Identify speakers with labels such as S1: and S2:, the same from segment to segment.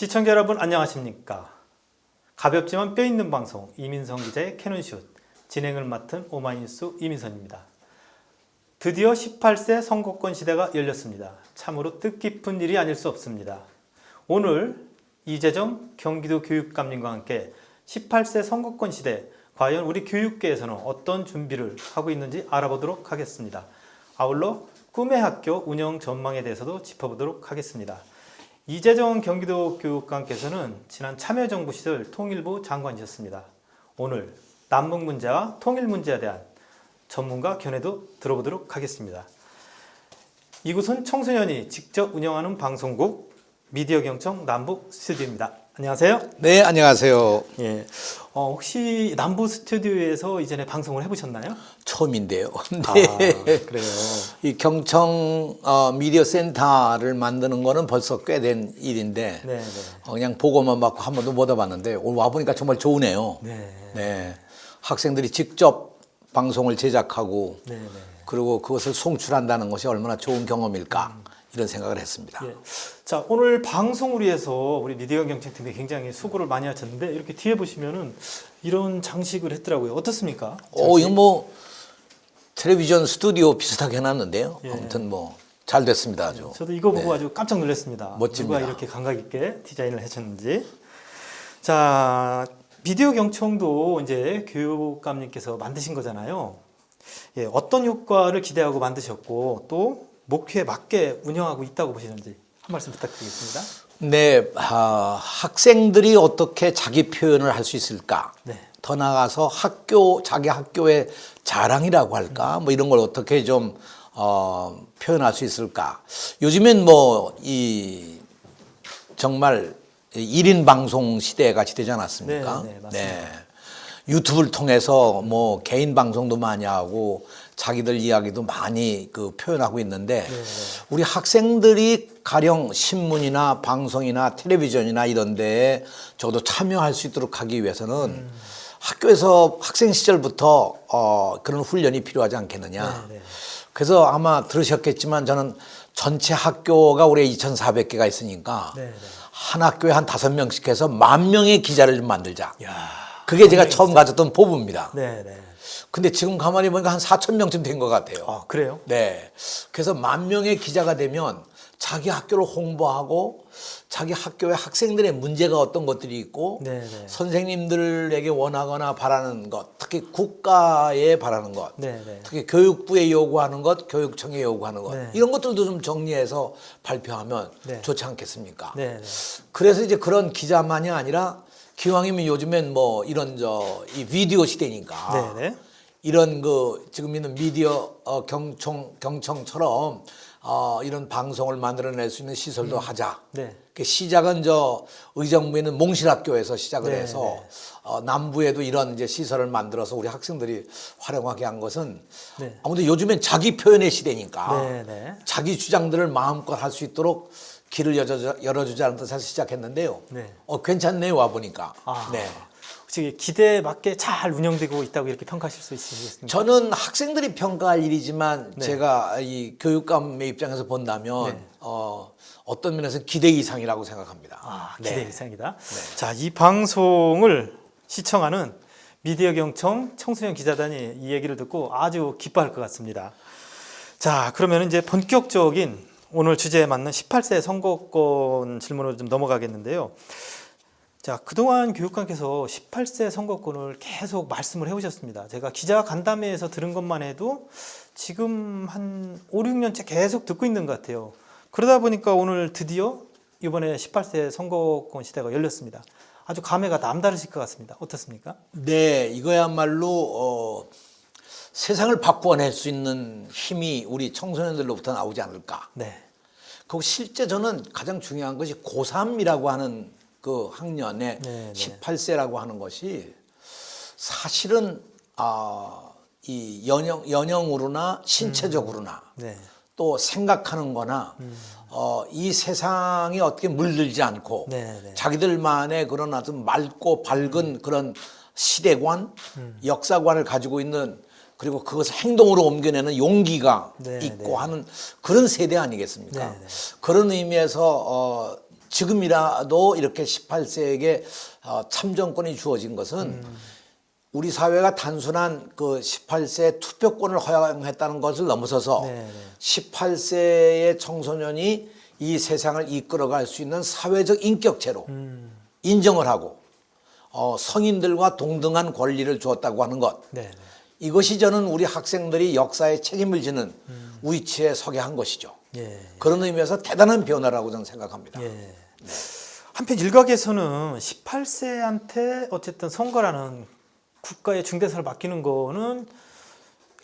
S1: 시청자 여러분 안녕하십니까? 가볍지만 뼈 있는 방송 이민선 기자의 캐논슛 진행을 맡은 오마이뉴스 이민선입니다. 드디어 18세 선거권 시대가 열렸습니다. 참으로 뜻깊은 일이 아닐 수 없습니다. 오늘 이재정 경기도 교육감님과 함께 18세 선거권 시대 과연 우리 교육계에서는 어떤 준비를 하고 있는지 알아보도록 하겠습니다. 아울러 꿈의 학교 운영 전망에 대해서도 짚어보도록 하겠습니다. 이재정 경기도 교육감께서는 지난 참여정부 시절 통일부 장관이셨습니다. 오늘 남북 문제와 통일 문제에 대한 전문가 견해도 들어보도록 하겠습니다. 이곳은 청소년이 직접 운영하는 방송국 미디어 경청 남북 스튜디오입니다. 안녕하세요.
S2: 네, 안녕하세요.
S1: 예, 혹시 남부 스튜디오에서 이전에 방송을 해보셨나요?
S2: 처음인데요.
S1: 네.
S2: 네.
S1: 그래요.
S2: 이 경청 미디어 센터를 만드는 거는 벌써 꽤 된 일인데
S1: 네, 네.
S2: 그냥 보고만 받고 한 번도 못 와봤는데 오늘 와보니까 정말 좋으네요.
S1: 네.
S2: 네. 학생들이 직접 방송을 제작하고
S1: 네, 네.
S2: 그리고 그것을 송출한다는 것이 얼마나 좋은 경험일까 이런 생각을 했습니다.
S1: 예. 자, 오늘 방송을 위해서 우리 미디어 경청팀이 굉장히 수고를 많이 하셨는데 이렇게 뒤에 보시면은 이런 장식을 했더라고요. 어떻습니까?
S2: 이거 뭐 텔레비전 스튜디오 비슷하게 해놨는데요.
S1: 예.
S2: 아무튼 뭐 잘 됐습니다. 아주.
S1: 저도 이거 보고
S2: 네.
S1: 아주 깜짝 놀랐습니다.
S2: 멋집니다.
S1: 누가 이렇게 감각 있게 디자인을 하셨는지. 자, 미디어 경청도 이제 교육감님께서 만드신 거잖아요. 예, 어떤 효과를 기대하고 만드셨고 또 목표에 맞게 운영하고 있다고 보시는지 한 말씀 부탁드리겠습니다.
S2: 네, 학생들이 어떻게 자기 표현을 할 수 있을까?
S1: 네.
S2: 더 나아가서 자기 학교의 자랑이라고 할까? 뭐 이런 걸 어떻게 좀 표현할 수 있을까? 요즘엔 정말 1인 방송 시대가 되지 않았습니까?
S1: 네, 맞습니다.
S2: 유튜브를 통해서 뭐 개인 방송도 많이 하고 자기들 이야기도 많이 표현하고 있는데 우리 학생들이 가령 신문이나 방송이나 텔레비전이나 이런 데에 적어도 참여할 수 있도록 하기 위해서는 학교에서 학생 시절부터 그런 훈련이 필요하지 않겠느냐. 그래서 아마 들으셨겠지만 저는 전체 학교가 올해 2,400개가 있으니까 한 학교에 한 5명씩 해서 10,000명의 기자를 좀 만들자. 그게 제가 처음 가졌던 포부입니다. 근데 지금 가만히 보니까 한 4,000명쯤 된 것 같아요.
S1: 아, 그래요?
S2: 네. 그래서 10,000명의 기자가 되면 자기 학교를 홍보하고 자기 학교의 학생들의 문제가 어떤 것들이 있고 선생님들에게 원하거나 바라는 것, 특히 국가에 바라는 것, 특히 교육부에 요구하는 것, 교육청에 요구하는 것 이런 것들도 좀 정리해서 발표하면 좋지 않겠습니까? 그래서 이제 그런 기자만이 아니라 기왕이면 요즘엔 뭐 이런 이 비디오 시대니까 이런 지금 있는 미디어 경청처럼 이런 방송을 만들어낼 수 있는 시설도 하자. 그 시작은 의정부에 있는 몽실학교에서 시작을 해서 남부에도 이런 이제 시설을 만들어서 우리 학생들이 활용하게 한 것은 아무튼 요즘엔 자기 표현의 시대니까 자기 주장들을 마음껏 할 수 있도록 길을 열어주자는 뜻에서 시작했는데요. 괜찮네요, 와보니까.
S1: 혹시 기대에 맞게 잘 운영되고 있다고 이렇게 평가하실 수 있으시겠습니까?
S2: 저는 학생들이 평가할 일이지만 제가 이 교육감의 입장에서 본다면 어떤 면에서 기대 이상이라고 생각합니다.
S1: 기대 이상이다. 자, 이 방송을 시청하는 미디어 경청 청소년 기자단이 이 얘기를 듣고 아주 기뻐할 것 같습니다. 자, 그러면 이제 본격적인 오늘 주제에 맞는 18세 선거권 질문으로 좀 넘어가겠는데요. 자, 그동안 교육감께서 18세 선거권을 계속 말씀을 해오셨습니다. 제가 기자 간담회에서 들은 것만 해도 지금 한 5, 6년째 계속 듣고 있는 것 같아요. 그러다 보니까 오늘 드디어 이번에 18세 선거권 시대가 열렸습니다. 아주 감회가 남다르실 것 같습니다. 어떻습니까?
S2: 네, 이거야말로 세상을 바꾸어낼 수 있는 힘이 우리 청소년들로부터 나오지 않을까. 그리고 실제 저는 가장 중요한 것이 고3이라고 하는 그 학년에 18세라고 하는 것이 사실은 이 연영으로나 신체적으로나 또 생각하는 거나 이 세상에 어떻게 물들지 않고 자기들만의 그런 아주 맑고 밝은 그런 시대관, 역사관을 가지고 있는 그리고 그것을 행동으로 옮겨내는 용기가 있고 하는 그런 세대 아니겠습니까? 그런 의미에서 지금이라도 이렇게 18세에게 참정권이 주어진 것은 우리 사회가 단순한 그 18세 투표권을 허용했다는 것을 넘어서서
S1: 네, 네.
S2: 18세의 청소년이 이 세상을 이끌어갈 수 있는 사회적 인격체로 인정을 하고 성인들과 동등한 권리를 주었다고 하는 것.
S1: 네, 네.
S2: 이것이 저는 우리 학생들이 역사에 책임을 지는 위치에 서게 한 것이죠.
S1: 예.
S2: 그런 의미에서 대단한 변화라고 저는 생각합니다.
S1: 예. 한편 일각에서는 18세한테 어쨌든 선거라는 국가의 중대사를 맡기는 거는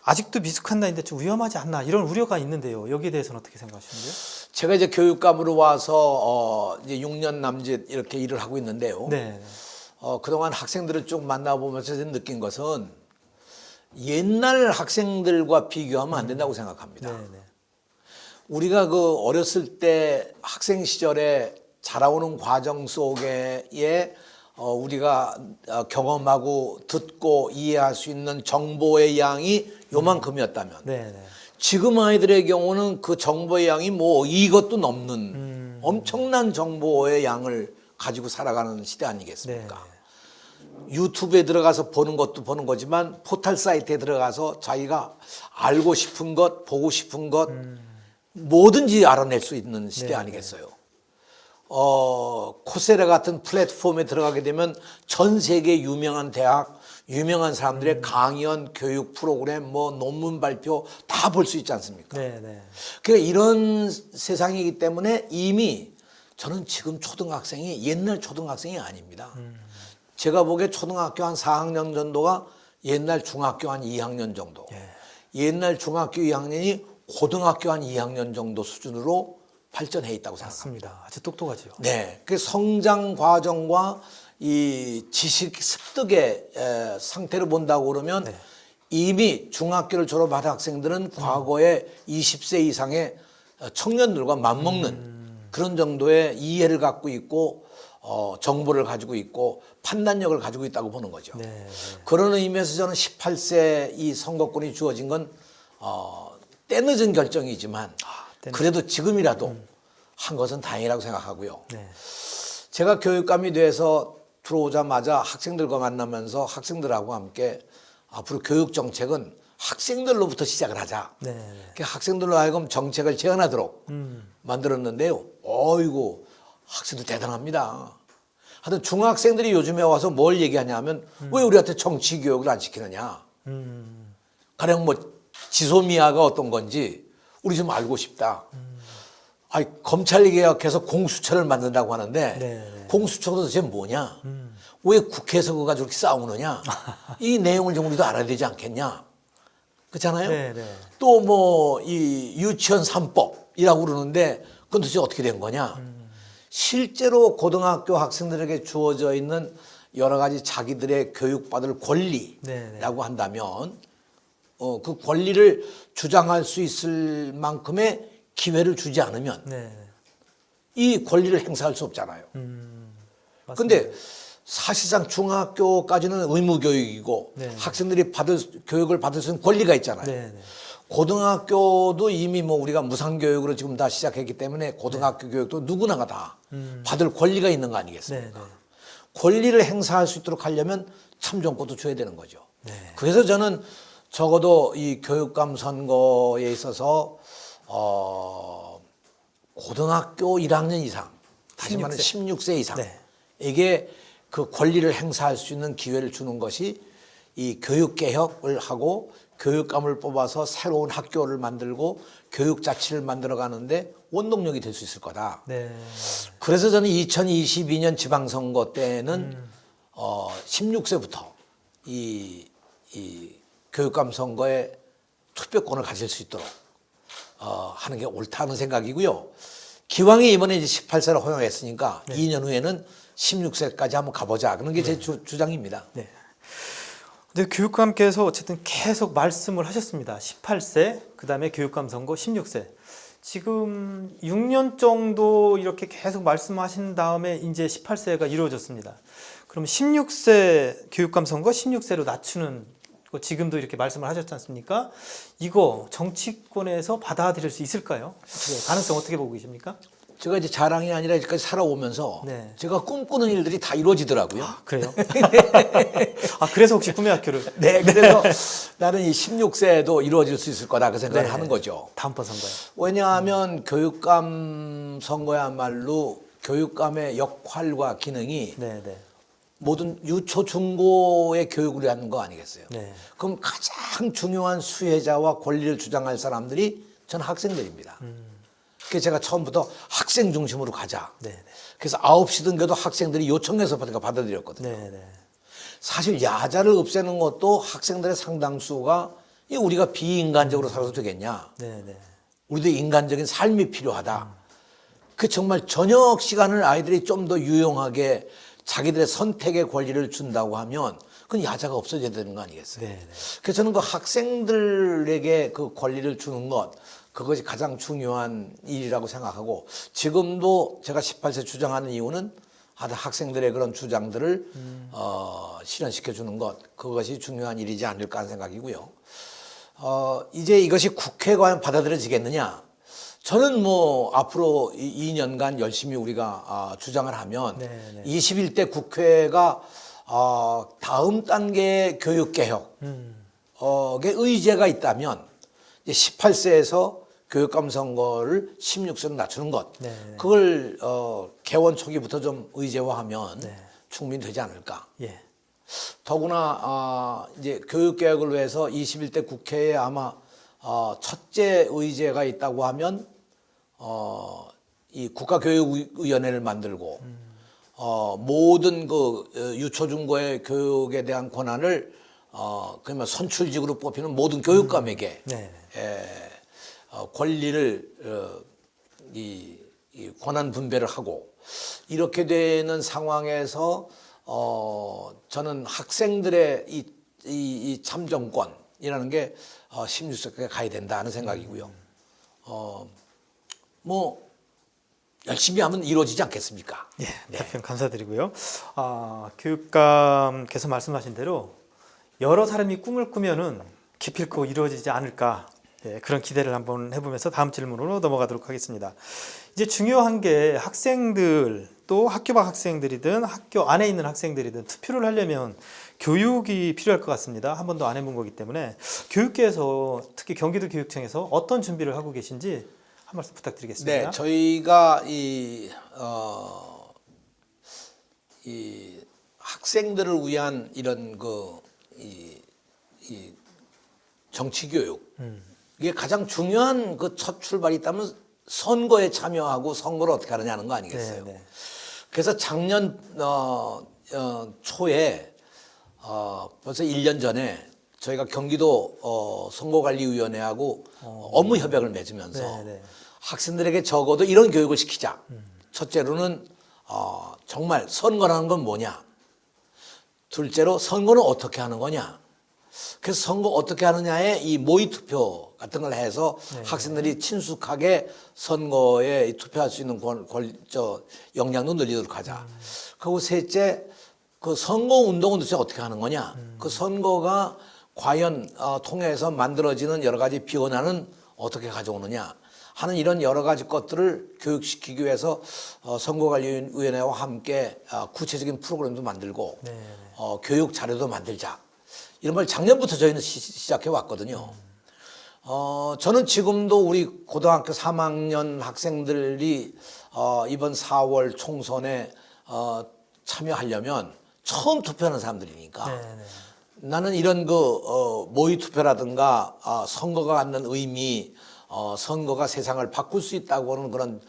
S1: 아직도 미숙한 나이인데 좀 위험하지 않나 이런 우려가 있는데요. 여기에 대해서는 어떻게 생각하시는데요?
S2: 제가 이제 교육감으로 와서 이제 6년 남짓 이렇게 일을 하고 있는데요.
S1: 네.
S2: 그동안 학생들을 쭉 만나보면서 느낀 것은 옛날 학생들과 비교하면 안 된다고 생각합니다.
S1: 네, 네.
S2: 우리가 그 어렸을 때 학생 시절에 자라오는 과정 속에 우리가 경험하고 듣고 이해할 수 있는 정보의 양이 요만큼이었다면
S1: 네, 네.
S2: 지금 아이들의 경우는 그 정보의 양이 뭐 이것도 넘는 엄청난 정보의 양을 가지고 살아가는 시대 아니겠습니까?
S1: 네.
S2: 유튜브에 들어가서 보는 것도 보는 거지만 포털 사이트에 들어가서 자기가 알고 싶은 것, 보고 싶은 것 뭐든지 알아낼 수 있는 시대
S1: 네,
S2: 아니겠어요? 코세라 같은 플랫폼에 들어가게 되면 전 세계 유명한 대학, 유명한 사람들의 강연, 교육 프로그램, 뭐 논문 발표 다 볼 수 있지 않습니까?
S1: 네, 네.
S2: 그러니까 이런 세상이기 때문에 이미 저는 지금 초등학생이 옛날 초등학생이 아닙니다. 제가 보기에 초등학교 한 4학년 정도가 옛날 중학교 한 2학년 정도.
S1: 예.
S2: 옛날 중학교 2학년이 고등학교 한 2학년 정도 수준으로 발전해 있다고 생각합니다.
S1: 맞습니다. 아주 똑똑하죠.
S2: 네, 그 성장 과정과 이 지식 습득의 상태를 본다고 그러면
S1: 네.
S2: 이미 중학교를 졸업한 학생들은 과거에 20세 이상의 청년들과 맞먹는 그런 정도의 이해를 갖고 있고 정보를 가지고 있고 판단력을 가지고 있다고 보는 거죠.
S1: 네, 네.
S2: 그런 의미에서 저는 18세 이 선거권이 주어진 건 때늦은 결정이지만 그래도 지금이라도 한 것은 다행이라고 생각하고요.
S1: 네.
S2: 제가 교육감이 돼서 들어오자마자 학생들과 만나면서 학생들하고 함께 앞으로 교육 정책은 학생들로부터 시작을 하자.
S1: 네, 네.
S2: 그 학생들로 하여금 정책을 제안하도록 만들었는데요. 어이구 학생들 대단합니다. 하여튼 중학생들이 요즘에 와서 뭘 얘기하냐면 왜 우리한테 정치 교육을 안 시키느냐. 가령 뭐 지소미아가 어떤 건지 우리 좀 알고 싶다. 아니, 검찰 개혁해서 공수처를 만든다고 하는데
S1: 네.
S2: 공수처가 도대체 뭐냐? 왜 국회에서 그거 가지고 이렇게 싸우느냐? 이 내용을 좀 우리도 알아야 되지 않겠냐? 그렇잖아요?
S1: 네, 네.
S2: 또 뭐 이 유치원 3법이라고 그러는데 그건 도대체 어떻게 된 거냐? 실제로 고등학교 학생들에게 주어져 있는 여러 가지 자기들의 교육받을 권리라고
S1: 네,
S2: 한다면 그 권리를 주장할 수 있을 만큼의 기회를 주지 않으면
S1: 네.
S2: 이 권리를 행사할 수 없잖아요.
S1: 맞습니다.
S2: 근데 사실상 중학교까지는 의무 교육이고
S1: 네.
S2: 학생들이 교육을 받을 수 있는 권리가 있잖아요.
S1: 네, 네.
S2: 고등학교도 이미 뭐 우리가 무상교육으로 지금 다 시작했기 때문에 고등학교 교육도 누구나가 다 받을 권리가 있는 거 아니겠습니까?
S1: 네, 네.
S2: 권리를 행사할 수 있도록 하려면 참정권도 줘야 되는 거죠.
S1: 네.
S2: 그래서 저는 적어도 이 교육감 선거에 있어서 고등학교 1학년 이상, 다시 말하면 16세 이상
S1: 네.
S2: 에게 그 권리를 행사할 수 있는 기회를 주는 것이 이 교육개혁을 하고 교육감을 뽑아서 새로운 학교를 만들고 교육자치를 만들어가는데 원동력이 될 수 있을 거다.
S1: 네.
S2: 그래서 저는 2022년 지방선거 때는 16세부터 이 교육감 선거에 투표권을 가질 수 있도록 하는 게 옳다는 생각이고요. 기왕에 이번에 이제 18세를 허용했으니까 2년 후에는 16세까지 한번 가보자. 그런 게 제 주장입니다.
S1: 네. 근데 교육감께서 어쨌든 계속 말씀을 하셨습니다. 18세, 그 다음에 교육감 선거 16세. 지금 6년 정도 이렇게 계속 말씀하신 다음에 이제 18세가 이루어졌습니다. 그럼 16세 교육감 선거 16세로 낮추는 거 지금도 이렇게 말씀을 하셨지 않습니까? 이거 정치권에서 받아들일 수 있을까요? 가능성 어떻게 보고 계십니까?
S2: 제가 이제 자랑이 아니라 여기까지 살아오면서
S1: 네.
S2: 제가 꿈꾸는 일들이 다 이루어지더라고요.
S1: 그래요? 아, 그래서 혹시 꿈의 학교를.
S2: 네, 그래서 나는 이 16세에도 이루어질 수 있을 거다 그 생각을
S1: 네.
S2: 하는 거죠.
S1: 다음번 선거에.
S2: 왜냐하면 교육감 선거야말로 교육감의 역할과 기능이
S1: 네, 네.
S2: 모든 유초 중고의 교육을 하는 거 아니겠어요?
S1: 네.
S2: 그럼 가장 중요한 수혜자와 권리를 주장할 사람들이 전 학생들입니다. 그래서 제가 처음부터 학생 중심으로 가자.
S1: 네, 네.
S2: 그래서 9시 등교도 학생들이 요청해서 제가 받아들였거든요.
S1: 네, 네.
S2: 사실 야자를 없애는 것도 학생들의 상당수가 이 우리가 비인간적으로 살아도 되겠냐.
S1: 네, 네.
S2: 우리도 인간적인 삶이 필요하다. 그 정말 저녁 시간을 아이들이 좀 더 유용하게 자기들의 선택의 권리를 준다고 하면 그건 야자가 없어져야 되는 거 아니겠어요?
S1: 네, 네.
S2: 그래서 저는 그 학생들에게 그 권리를 주는 것 그것이 가장 중요한 일이라고 생각하고 지금도 제가 18세 주장하는 이유는 학생들의 그런 주장들을 실현시켜 주는 것 그것이 중요한 일이지 않을까 하는 생각이고요. 이제 이것이 국회에 과연 받아들여지겠느냐? 저는 뭐 앞으로 2년간 열심히 우리가 주장을 하면
S1: 네, 네.
S2: 21대 국회가 다음 단계의 교육개혁에 의제가 있다면 18세에서 교육감 선거를 16세로 낮추는 것
S1: 네, 네.
S2: 그걸 개원 초기부터 좀 의제화하면
S1: 네.
S2: 충분히 되지 않을까.
S1: 예.
S2: 더구나 이제 교육개혁을 위해서 21대 국회에 아마 첫째 의제가 있다고 하면 이 국가교육위원회를 만들고 모든 그 유초중고의 교육에 대한 권한을 그러면 선출직으로 뽑히는 모든 교육감에게
S1: 네.
S2: 권리를 이 권한 분배를 하고 이렇게 되는 상황에서 저는 학생들의 이 참정권이라는 게 16세까지 가야 된다는 생각이고요. 뭐 열심히 하면 이루어지지 않겠습니까?
S1: 예, 답변 감사드리고요. 교육감께서 말씀하신 대로 여러 사람이 꿈을 꾸면은 기필코 이루어지지 않을까 그런 기대를 한번 해보면서 다음 질문으로 넘어가도록 하겠습니다. 이제 중요한 게 학생들 또 학교 밖 학생들이든 학교 안에 있는 학생들이든 투표를 하려면 교육이 필요할 것 같습니다. 한 번도 안 해본 거기 때문에 교육계에서 특히 경기도 교육청에서 어떤 준비를 하고 계신지 한 말씀 부탁드리겠습니다.
S2: 네, 저희가 이 학생들을 위한 이런 이 정치 교육 이게 가장 중요한 그 첫 출발이 있다면 선거에 참여하고 선거를 어떻게 하느냐는 거 아니겠어요?
S1: 네, 네.
S2: 그래서 작년 초에 벌써 1년 전에 저희가 경기도 선거관리위원회하고 업무 협약을 맺으면서
S1: 네, 네.
S2: 학생들에게 적어도 이런 교육을 시키자. 첫째로는 정말 선거라는 건 뭐냐. 둘째로 선거는 어떻게 하는 거냐. 그래서 선거 어떻게 하느냐에 이 모의투표 같은 걸 해서 학생들이 친숙하게 선거에 투표할 수 있는 역량도 늘리도록 하자. 그리고 셋째, 그 선거 운동은 도대체 어떻게 하는 거냐. 그 선거가 과연 통해서 만들어지는 여러 가지 비원안은 어떻게 가져오느냐 하는 이런 여러 가지 것들을 교육시키기 위해서 선거관리위원회와 함께 구체적인 프로그램도 만들고 교육 자료도 만들자. 이런 걸 작년부터 저희는 시작해 왔거든요. 저는 지금도 우리 고등학교 3학년 학생들이 이번 4월 총선에 참여하려면 처음 투표하는 사람들이니까 나는 이런 모의 투표라든가 선거가 갖는 의미, 선거가 세상을 바꿀 수 있다고 하는 그런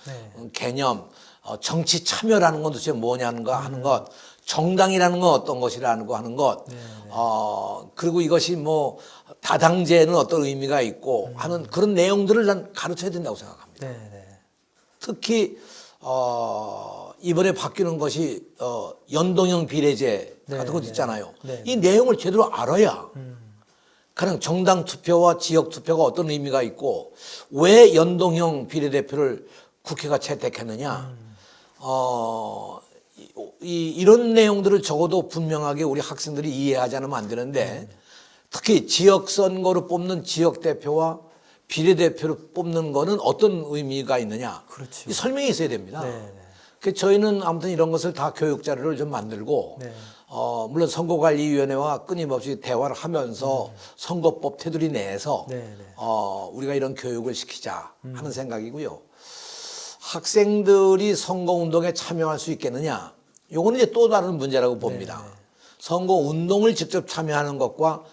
S2: 개념, 정치 참여라는 건 도대체 뭐냐는 거 하는 것, 정당이라는 건 어떤 것이라는 거 하는 것, 그리고 이것이 뭐 다당제는 어떤 의미가 있고 하는 그런 내용들을 난 가르쳐야 된다고 생각합니다. 특히 이번에 바뀌는 것이 연동형 비례제 같은 것도 있잖아요. 이 내용을 제대로 알아야 그냥 정당 투표와 지역 투표가 어떤 의미가 있고 왜 연동형 비례대표를 국회가 채택했느냐 이런 내용들을 적어도 분명하게 우리 학생들이 이해하지 않으면 안 되는데 특히 지역 선거로 뽑는 지역 대표와 비례대표를 뽑는 거는 어떤 의미가 있느냐.
S1: 그렇죠.
S2: 이 설명이 있어야 됩니다.
S1: 네, 네.
S2: 그래서 저희는 아무튼 이런 것을 다 교육 자료를 좀 만들고
S1: 네.
S2: 물론 선거관리위원회와 끊임없이 대화를 하면서 선거법 테두리 내에서
S1: 네, 네.
S2: 우리가 이런 교육을 시키자 하는 생각이고요. 학생들이 선거운동에 참여할 수 있겠느냐? 요거는 이제 또 다른 문제라고 봅니다.
S1: 네, 네.
S2: 선거운동을 직접 참여하는 것과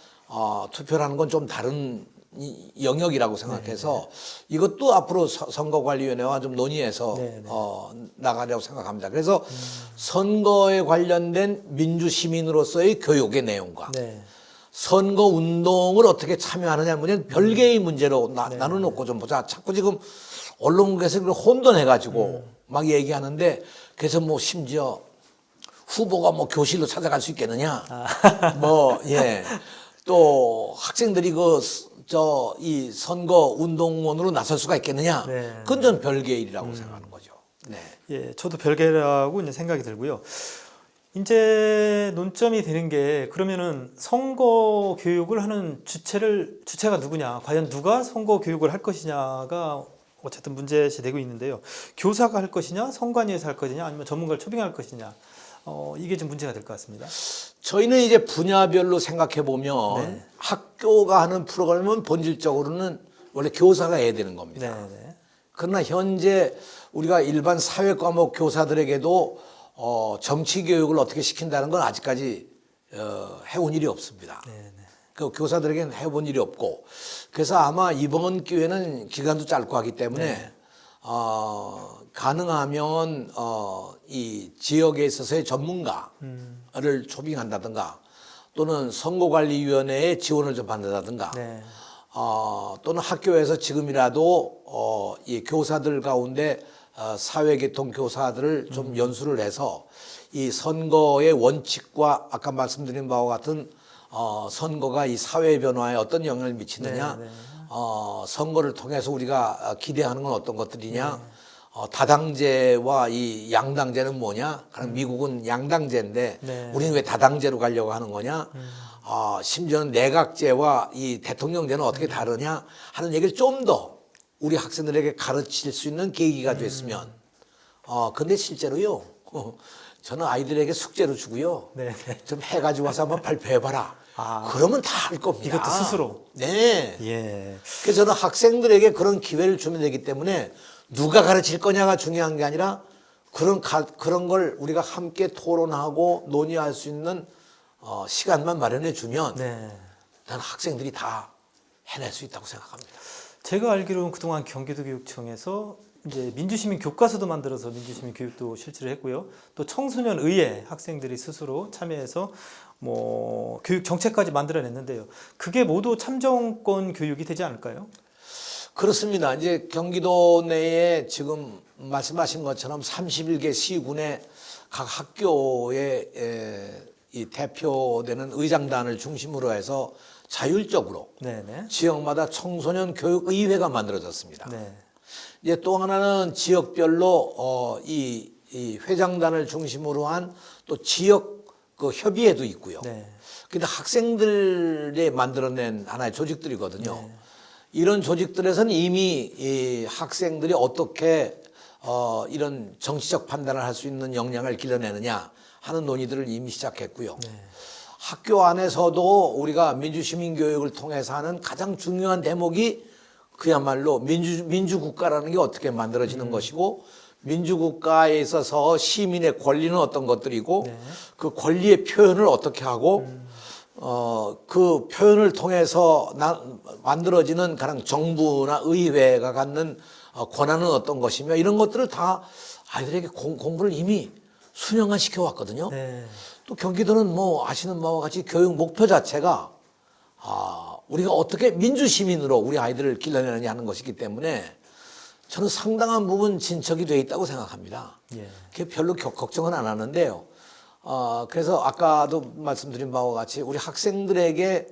S2: 투표를 하는 건 좀 다른 영역이라고 생각해서 이것도 앞으로 선거관리위원회와 좀 논의해서
S1: 네, 네.
S2: 나가려고 생각합니다. 그래서 선거에 관련된 민주시민으로서의 교육의 내용과
S1: 네.
S2: 선거 운동을 어떻게 참여하느냐 문제는 별개의 문제로 나눠놓고 좀 보자. 자꾸 지금 언론국에서 그걸 혼돈해가지고 막 얘기하는데 그래서 뭐 심지어 후보가 뭐 교실로 찾아갈 수 있겠느냐. 뭐, 예. 또 학생들이 이 선거 운동원으로 나설 수가 있겠느냐.
S1: 네.
S2: 그건 전 별개의 일이라고 생각하는 거죠. 네.
S1: 예, 저도 별개라고 이제 생각이 들고요. 이제 논점이 되는 게 그러면은 선거 교육을 하는 주체가 누구냐, 과연 누가 선거 교육을 할 것이냐가 어쨌든 문제시 되고 있는데요. 교사가 할 것이냐, 선관위에서 할 것이냐, 아니면 전문가를 초빙할 것이냐, 이게 좀 문제가 될 것 같습니다.
S2: 저희는 이제 분야별로 생각해 보면
S1: 네.
S2: 학교가 하는 프로그램은 본질적으로는 원래 교사가 해야 되는 겁니다.
S1: 네, 네.
S2: 그러나 현재 우리가 일반 사회 과목 교사들에게도 정치 교육을 어떻게 시킨다는 건 아직까지 해온 일이 없습니다.
S1: 네, 네.
S2: 그 교사들에게는 해본 일이 없고 그래서 아마 이번 기회는 기간도 짧고 하기 때문에 가능하면 이 지역에 있어서의 전문가를 초빙한다든가 또는 선거관리위원회의 지원을 좀 받는다든가
S1: 네.
S2: 또는 학교에서 지금이라도 이 교사들 가운데 사회계통 교사들을 좀 연수를 해서 이 선거의 원칙과 아까 말씀드린 바와 같은 선거가 이 사회 변화에 어떤 영향을 미치느냐,
S1: 네, 네.
S2: 선거를 통해서 우리가 기대하는 건 어떤 것들이냐, 다당제와 이 양당제는 뭐냐? 그럼 미국은 양당제인데
S1: 네.
S2: 우리는 왜 다당제로 가려고 하는 거냐? 심지어는 내각제와 이 대통령제는 어떻게 다르냐 하는 얘기를 좀 더 우리 학생들에게 가르칠 수 있는 계기가 됐으면. 근데 실제로요, 저는 아이들에게 숙제로 주고요.
S1: 네, 네.
S2: 좀 해가지고 와서 한번 발표해봐라.
S1: 아.
S2: 그러면 다 할 겁니다.
S1: 이것도 스스로?
S2: 네.
S1: 예.
S2: 그래서 저는 학생들에게 그런 기회를 주면 되기 때문에 누가 가르칠 거냐가 중요한 게 아니라 그런 걸 우리가 함께 토론하고 논의할 수 있는 시간만 마련해 주면
S1: 네.
S2: 나는 학생들이 다 해낼 수 있다고 생각합니다.
S1: 제가 알기로는 그동안 경기도교육청에서 이제 민주시민 교과서도 만들어서 민주시민 교육도 실시를 했고요. 또 청소년 의회 학생들이 스스로 참여해서 뭐 교육 정책까지 만들어냈는데요. 그게 모두 참정권 교육이 되지 않을까요?
S2: 그렇습니다. 이제 경기도 내에 지금 말씀하신 것처럼 31개 시군의 각 학교의 이 대표되는 의장단을 중심으로 해서 자율적으로
S1: 네네.
S2: 지역마다 청소년 교육의회가 만들어졌습니다.
S1: 네.
S2: 이제 또 하나는 지역별로 이 회장단을 중심으로 한 또 지역 그 협의회도 있고요.
S1: 네.
S2: 근데 학생들이 만들어낸 하나의 조직들이거든요.
S1: 네.
S2: 이런 조직들에서는 이미 이 학생들이 어떻게 이런 정치적 판단을 할 수 있는 역량을 길러내느냐 하는 논의들을 이미 시작했고요.
S1: 네.
S2: 학교 안에서도 우리가 민주시민교육을 통해서 하는 가장 중요한 대목이 그야말로 민주국가라는 게 어떻게 만들어지는 것이고 민주국가에 있어서 시민의 권리는 어떤 것들이고
S1: 네.
S2: 그 권리의 표현을 어떻게 하고 그 표현을 통해서 만들어지는 가령 정부나 의회가 갖는 권한은 어떤 것이며 이런 것들을 다 아이들에게 공부를 이미 수년간 시켜왔거든요.
S1: 네.
S2: 또 경기도는 뭐 아시는 바와 같이 교육 목표 자체가 우리가 어떻게 민주시민으로 우리 아이들을 길러내느냐 하는 것이기 때문에 저는 상당한 부분 진척이 돼 있다고 생각합니다.
S1: 예.
S2: 그게 별로 걱정은 안 하는데요. 그래서 아까도 말씀드린 바와 같이 우리 학생들에게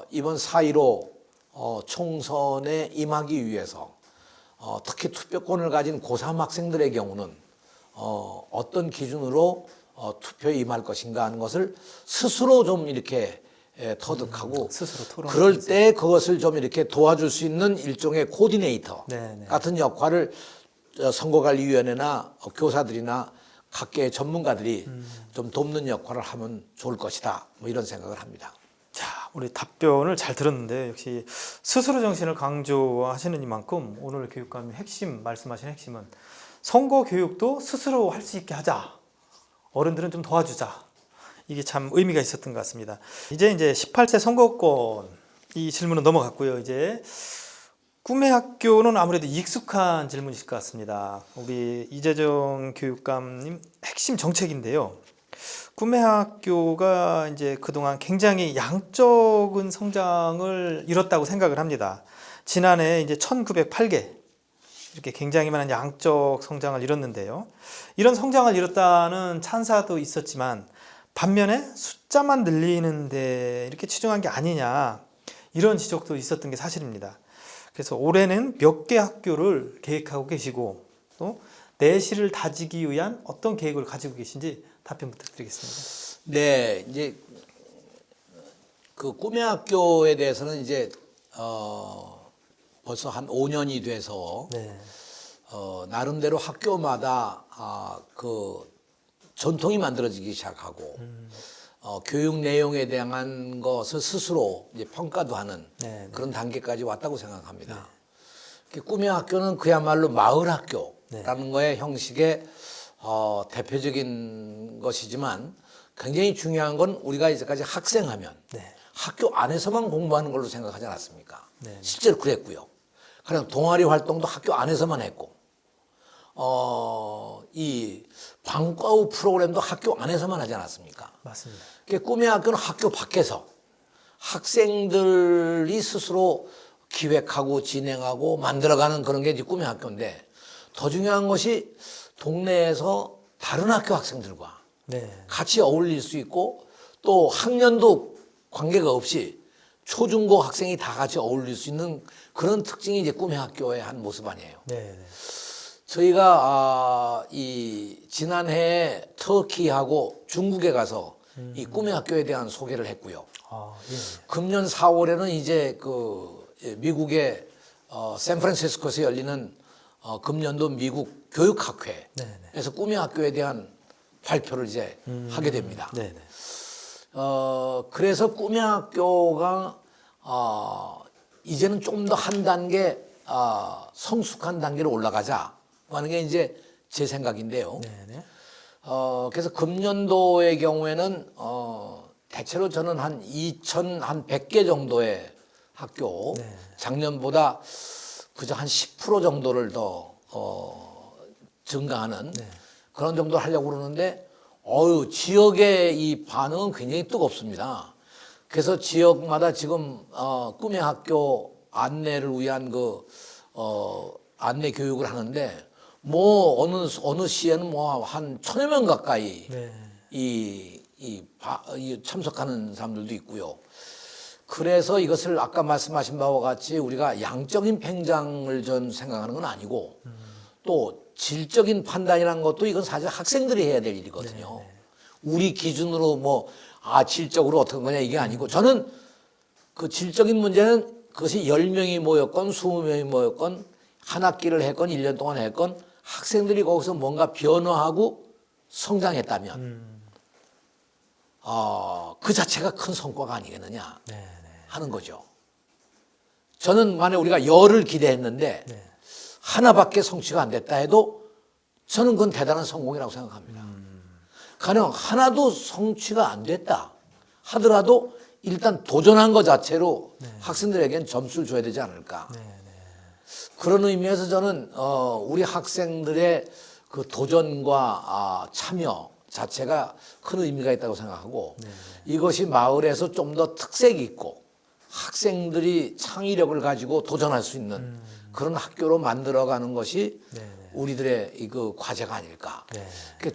S2: 이번 4.15 총선에 임하기 위해서 특히 투표권을 가진 고3 학생들의 경우는 어떤 기준으로 투표에 임할 것인가 하는 것을 스스로 좀 이렇게 터득하고
S1: 스스로 토론.
S2: 그럴 때 그것을 좀 이렇게 도와줄 수 있는 일종의 코디네이터
S1: 네.
S2: 같은 역할을 선거관리위원회나 교사들이나 각계의 전문가들이 좀 돕는 역할을 하면 좋을 것이다. 뭐 이런 생각을 합니다.
S1: 자, 우리 답변을 잘 들었는데 역시 스스로 정신을 강조하시는 이만큼 오늘 교육감님 핵심 말씀하신 핵심은 선거 교육도 스스로 할 수 있게 하자. 어른들은 좀 도와주자. 이게 참 의미가 있었던 것 같습니다. 이제 18세 선거권 이 질문은 넘어갔고요. 이제 꿈의 학교는 아무래도 익숙한 질문이실 것 같습니다. 우리 이재정 교육감님 핵심 정책인데요. 꿈의 학교가 이제 그동안 굉장히 양적인 성장을 이뤘다고 생각을 합니다. 지난해 이제 1908개 이렇게 굉장히 많은 양적 성장을 이뤘는데요. 이런 성장을 이뤘다는 찬사도 있었지만 반면에 숫자만 늘리는데 이렇게 치중한 게 아니냐 이런 지적도 있었던 게 사실입니다. 그래서 올해는 몇 개 학교를 계획하고 계시고 또 내실을 다지기 위한 어떤 계획을 가지고 계신지 답변 부탁드리겠습니다.
S2: 네, 이제 그 꿈의 학교에 대해서는 이제 벌써 한 5년이 돼서
S1: 네.
S2: 나름대로 학교마다 그 전통이 만들어지기 시작하고 교육 내용에 대한 것을 스스로 이제 평가도 하는
S1: 네.
S2: 그런 단계까지 왔다고 생각합니다. 꿈의 학교는 그야말로 마을 학교라는 거의 형식의 대표적인 것이지만 굉장히 중요한 건 우리가 이제까지 학생하면
S1: 네.
S2: 학교 안에서만 공부하는 걸로 생각하지 않았습니까?
S1: 네.
S2: 실제로 그랬고요. 그냥 동아리 활동도 학교 안에서만 했고 이 방과 후 프로그램도 학교 안에서만 하지 않았습니까?
S1: 맞습니다.
S2: 꿈의 학교는 학교 밖에서 학생들이 스스로 기획하고 진행하고 만들어가는 그런 게 이제 꿈의 학교인데 더 중요한 것이 동네에서 다른 학교 학생들과
S1: 네.
S2: 같이 어울릴 수 있고 또 학년도 관계가 없이 초중고 학생이 다 같이 어울릴 수 있는 그런 특징이 이제 꿈의 학교의 한 모습 아니에요.
S1: 네.
S2: 저희가 이 지난해 터키하고 중국에 가서 이 꿈의 학교에 대한 소개를 했고요.
S1: 예.
S2: 금년 4월에는 이제 그 미국의 샌프란시스코에서 열리는 금년도 미국 교육학회에서
S1: 네네.
S2: 꿈의 학교에 대한 발표를 이제 하게 됩니다.
S1: 네네.
S2: 그래서 꿈의 학교가 이제는 좀 더 한 단계 성숙한 단계로 올라가자 하는 게 이제 제 생각인데요.
S1: 네네.
S2: 그래서 금년도의 경우에는 대체로 저는 한 2,100개 정도의 학교,
S1: 네.
S2: 작년보다 그저 한 10% 정도를 더 증가하는
S1: 네.
S2: 그런 정도 하려고 그러는데 지역의 이 반응은 굉장히 뜨겁습니다. 그래서 지역마다 지금 꿈의 학교 안내를 위한 그 안내 교육을 하는데 뭐 어느 시에는 뭐 한 1,000여 명 가까이
S1: 네.
S2: 이 참석하는 사람들도 있고요. 그래서 이것을 아까 말씀하신 바와 같이 우리가 양적인 팽장을 전 생각하는 건 아니고 또 질적인 판단이라는 것도 이건 사실 학생들이 해야 될 일이거든요. 우리 기준으로 뭐 질적으로 어떻게 거냐 이게 아니고 저는 그 질적인 문제는 그것이 10명이 모였건 20명이 모였건 한 학기를 했건 1년 동안 했건 학생들이 거기서 뭔가 변화하고 성장했다면 그 자체가 큰 성과가 아니겠느냐 하는 거죠. 저는 만약 우리가 10을 기대했는데 하나밖에 성취가 안 됐다 해도 저는 그건 대단한 성공이라고 생각합니다. 가령 하나도 성취가 안 됐다 하더라도 일단 도전한 것 자체로 학생들에게는 점수를 줘야 되지 않을까. 그런 의미에서 저는 우리 학생들의 그 도전과 참여 자체가 큰 의미가 있다고 생각하고 이것이 마을에서 좀 더 특색 있고 학생들이 창의력을 가지고 도전할 수 있는 그런 학교로 만들어가는 것이 우리들의 그 과제가 아닐까.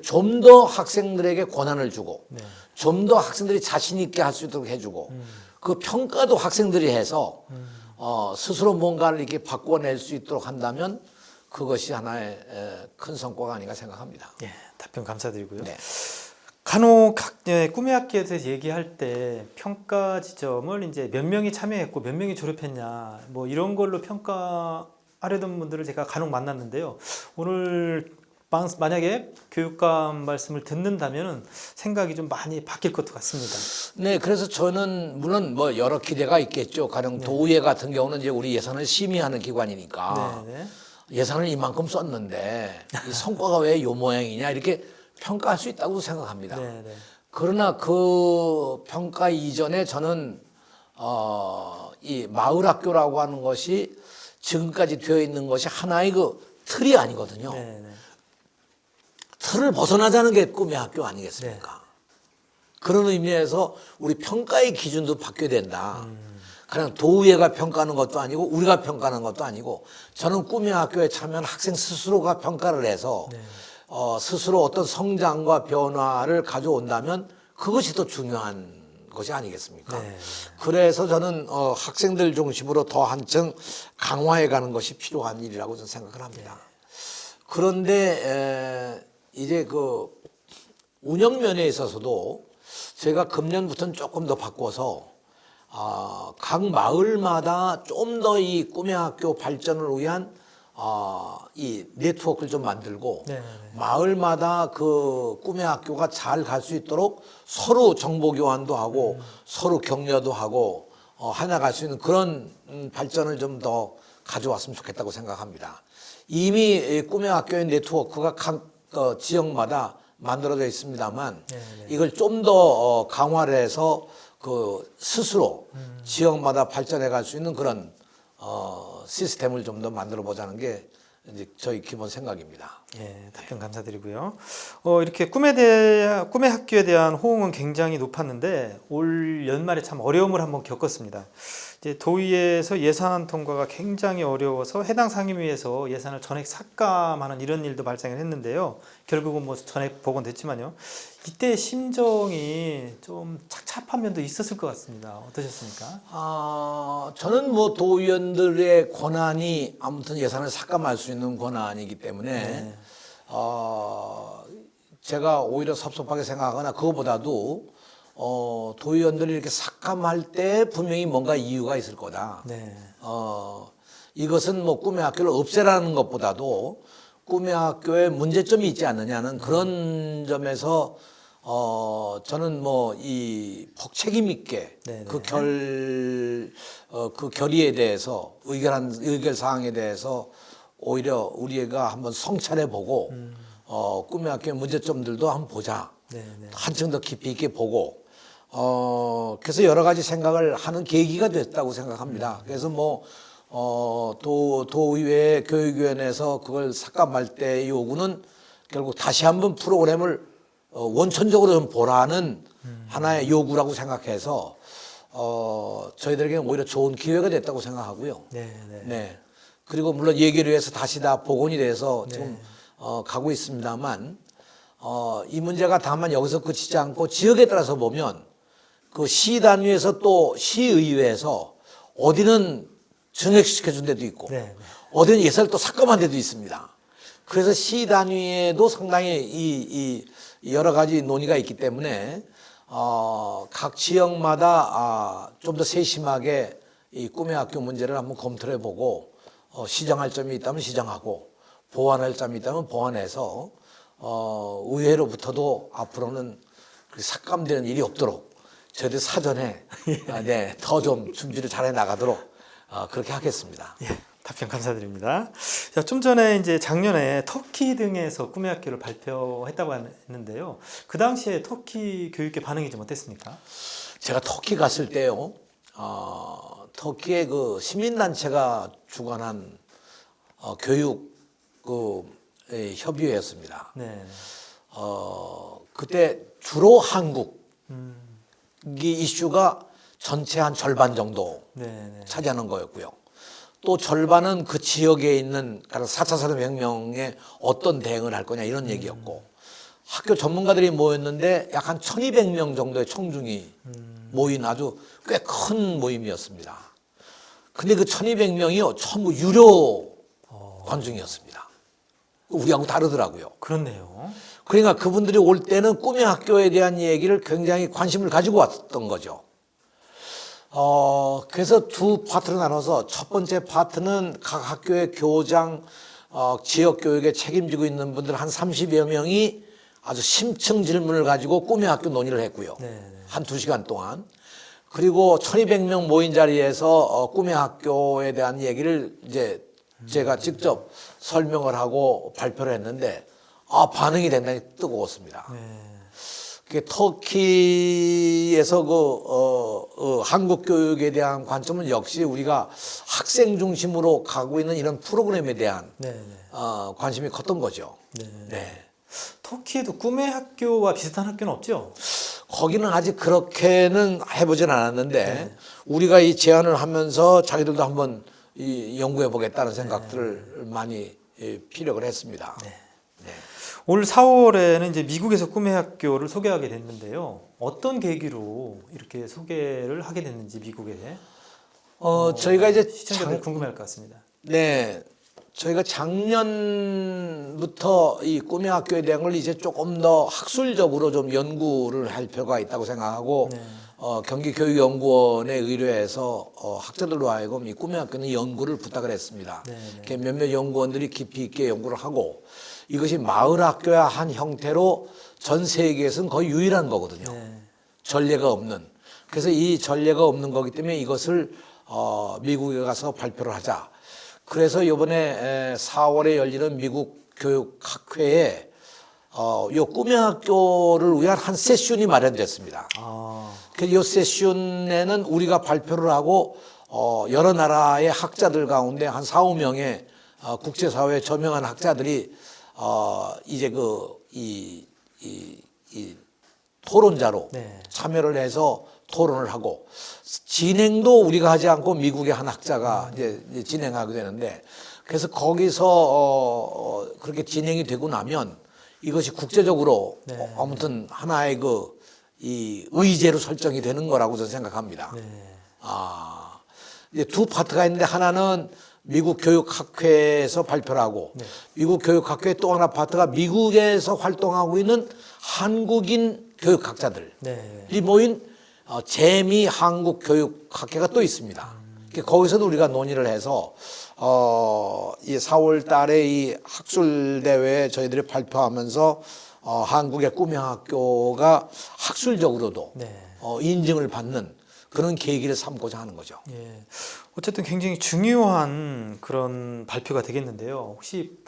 S2: 좀 더 학생들에게 권한을 주고 좀 더 학생들이 자신 있게 할 수 있도록 해주고 그 평가도 학생들이 해서 스스로 뭔가를 이렇게 바꿔낼 수 있도록 한다면 그것이 하나의 큰 성과가 아닌가 생각합니다.
S1: 예, 답변 감사드리고요.
S2: 네.
S1: 간혹 꿈의 학교에 대해서 얘기할 때 평가 지점을 이제 몇 명이 참여했고 몇 명이 졸업했냐 뭐 이런 걸로 평가하려던 분들을 제가 간혹 만났는데요. 오늘 만약에 교육감 말씀을 듣는다면 생각이 좀 많이 바뀔 것 같습니다.
S2: 네, 그래서 저는 물론 뭐 여러 기대가 있겠죠. 가령 도의회 같은 경우는 이제 우리 예산을 심의하는 기관이니까
S1: 네, 네.
S2: 예산을 이만큼 썼는데 이 성과가 왜 요 모양이냐 이렇게 평가할 수 있다고 생각합니다.
S1: 네, 네.
S2: 그러나 그 평가 이전에 저는 이 마을 학교라고 하는 것이 지금까지 되어 있는 것이 하나의 그 틀이 아니거든요.
S1: 네, 네.
S2: 틀을 벗어나자는 게 꿈의 학교 아니겠습니까? 그런 의미에서 우리 평가의 기준도 바뀌어야 된다. 그냥 도의회가 평가하는 것도 아니고 우리가 평가하는 것도 아니고 저는 꿈의 학교에 참여한 학생 스스로가 평가를 해서 스스로 어떤 성장과 변화를 가져온다면 그것이 더 중요한 것이 아니겠습니까?
S1: 네.
S2: 그래서 저는 학생들 중심으로 더 한층 강화해 가는 것이 필요한 일이라고 저는 생각을 합니다. 그런데 이제 그 운영면에 있어서도 제가 금년부터는 조금 더 바꿔서 각 마을마다 좀 더 이 꿈의 학교 발전을 위한 이 네트워크를 좀 만들고
S1: 네, 네.
S2: 마을마다 그 꿈의 학교가 잘 갈 수 있도록 서로 정보 교환도 하고 서로 격려도 하고 하나 갈 수 있는 그런 발전을 좀 더 가져왔으면 좋겠다고 생각합니다. 이미 꿈의 학교의 네트워크가 각 지역마다 만들어져 있습니다만 이걸 좀 더 강화를 해서 그 스스로 지역마다 발전해 갈 수 있는 그런 시스템을 좀 더 만들어 보자는 게 이제 저희 기본 생각입니다.
S1: 예, 답변 감사드리고요. 이렇게 꿈의 학교에 대한 호응은 굉장히 높았는데 올 연말에 참 어려움을 한번 겪었습니다. 이제 도의회에서 예산 통과가 굉장히 어려워서 해당 상임위에서 예산을 전액 삭감하는 이런 일도 발생을 했는데요. 결국은 뭐 전액 복원됐지만요. 이때 심정이 좀 착잡한 면도 있었을 것 같습니다. 어떠셨습니까?
S2: 저는 뭐 도의원들의 권한이 아무튼 예산을 삭감할 수 있는 권한이기 때문에 제가 오히려 섭섭하게 생각하거나 그거보다도 도의원들이 이렇게 삭감할 때 분명히 뭔가 이유가 있을 거다.
S1: 네.
S2: 이것은 뭐 꿈의 학교를 없애라는 것보다도 꿈의 학교에 문제점이 있지 않느냐는 그런 점에서 저는 뭐 이 책임 있게
S1: 네네.
S2: 그 결의에 대해서 의결 사항에 대해서 오히려 우리가 한번 성찰해 보고 꿈의 학교의 문제점들도 한번 보자.
S1: 네네.
S2: 한층 더 깊이 있게 보고 그래서 여러 가지 생각을 하는 계기가 됐다고 생각합니다. 그래서 뭐 도의회 교육위원회에서 그걸 삭감할 때 요구는 결국 다시 한번 프로그램을 원천적으로 좀 보라는 하나의 요구라고 생각해서 저희들에게는 오히려 좋은 기회가 됐다고 생각하고요.
S1: 네네.
S2: 네. 그리고 물론 얘기를 위해서 다시 다 복원이 돼서 지금 가고 있습니다만 이 문제가 다만 여기서 그치지 않고 지역에 따라서 보면 그 시 단위에서 또 시의회에서 어디는 증액시켜준 데도 있고
S1: 네.
S2: 어디는 예산을 또 삭감한 데도 있습니다. 그래서 시 단위에도 상당히 이 여러 가지 논의가 있기 때문에 각 지역마다 좀 더 세심하게 이 꿈의 학교 문제를 한번 검토를 해보고 시정할 점이 있다면 시정하고 보완할 점이 있다면 보완해서 의회로부터도 앞으로는 삭감되는 일이 없도록 저희들 사전에 더 좀 준비를 잘해 나가도록 그렇게 하겠습니다.
S1: 예, 답변 감사드립니다. 자, 좀 전에 이제 작년에 터키 등에서 꿈의 학교를 발표했다고 했는데요. 그 당시에 터키 교육계 반응이 좀 어땠습니까?
S2: 제가 터키 갔을 때요, 터키의 그 시민단체가 주관한 교육 협의회였습니다.
S1: 네.
S2: 그때 주로 한국 이 이슈가 전체 한 절반 정도
S1: 네.
S2: 차지하는 거였고요. 또 절반은 그 지역에 있는 4차 산업혁명에 어떤 대응을 할 거냐 이런 얘기였고 학교 전문가들이 모였는데 약 한 1200명 정도의 청중이 모인 아주 꽤 큰 모임이었습니다. 근데 그 1200명이요 전부 유료 관중이었습니다. 우리하고 다르더라고요.
S1: 그렇네요.
S2: 그러니까 그분들이 올 때는 꿈의 학교에 대한 얘기를 굉장히 관심을 가지고 왔던 거죠. 그래서 두 파트로 나눠서 첫 번째 파트는 각 학교의 교장, 지역 교육에 책임지고 있는 분들 한 30여 명이 아주 심층 질문을 가지고 꿈의 학교 논의를 했고요. 한 2시간 동안. 그리고 1200명 모인 자리에서 꿈의 학교에 대한 얘기를 이제 제가 직접 설명을 하고 발표를 했는데 반응이 굉장히 뜨거웠습니다. 그게 터키에서 한국 교육에 대한 관점은 역시 우리가 학생 중심으로 가고 있는 이런 프로그램에 대한 관심이 컸던 거죠. 네.
S1: 터키에도 꿈의 학교와 비슷한 학교는 없죠?
S2: 거기는 아직 그렇게는 해보진 않았는데 우리가 이 제안을 하면서 자기들도 한번 연구해 보겠다는 생각들을 많이 피력을 했습니다.
S1: 올 4월에는 이제 미국에서 꿈의 학교를 소개하게 됐는데요. 어떤 계기로 이렇게 소개를 하게 됐는지 미국에
S2: 저희가 이제
S1: 시청자들 궁금해할 것 같습니다.
S2: 네, 저희가 작년부터 이 꿈의 학교에 대한 걸 이제 조금 더 학술적으로 좀 연구를 할 필요가 있다고 생각하고 경기교육연구원에 의뢰해서 학자들로 하여금 이 꿈의 학교는 연구를 부탁을 했습니다. 몇몇 연구원들이 깊이 있게 연구를 하고 이것이 마을 학교의 한 형태로 전 세계에서는 거의 유일한 거거든요. 전례가 없는. 그래서 이 전례가 없는 거기 때문에 이것을 미국에 가서 발표를 하자. 그래서 이번에 4월에 열리는 미국 교육학회에 요 꿈의 학교를 위한 한 세션이 마련됐습니다. 그래서 이 세션에는 우리가 발표를 하고 여러 나라의 학자들 가운데 한 4, 5명의 국제사회에 저명한 학자들이 이제 이 토론자로 참여를 해서 토론을 하고 진행도 우리가 하지 않고 미국의 한 학자가 이제 진행하게 되는데 그래서 거기서 그렇게 진행이 되고 나면 이것이 국제적으로 아무튼 하나의 이 의제로 설정이 되는 거라고 저는 생각합니다. 이제 두 파트가 있는데 하나는 미국 교육학회에서 발표를 하고 미국 교육학회 또 하나 파트가 미국에서 활동하고 있는 한국인 교육학자들이 모인 재미 한국 교육학회가 또 있습니다. 거기서도 우리가 논의를 해서 이 4월 달에 이 학술 대회에 저희들이 발표하면서 한국의 꿈의 학교가 학술적으로도 인증을 받는 그런 계기를 삼고자 하는 거죠.
S1: 어쨌든 굉장히 중요한 그런 발표가 되겠는데요. 혹시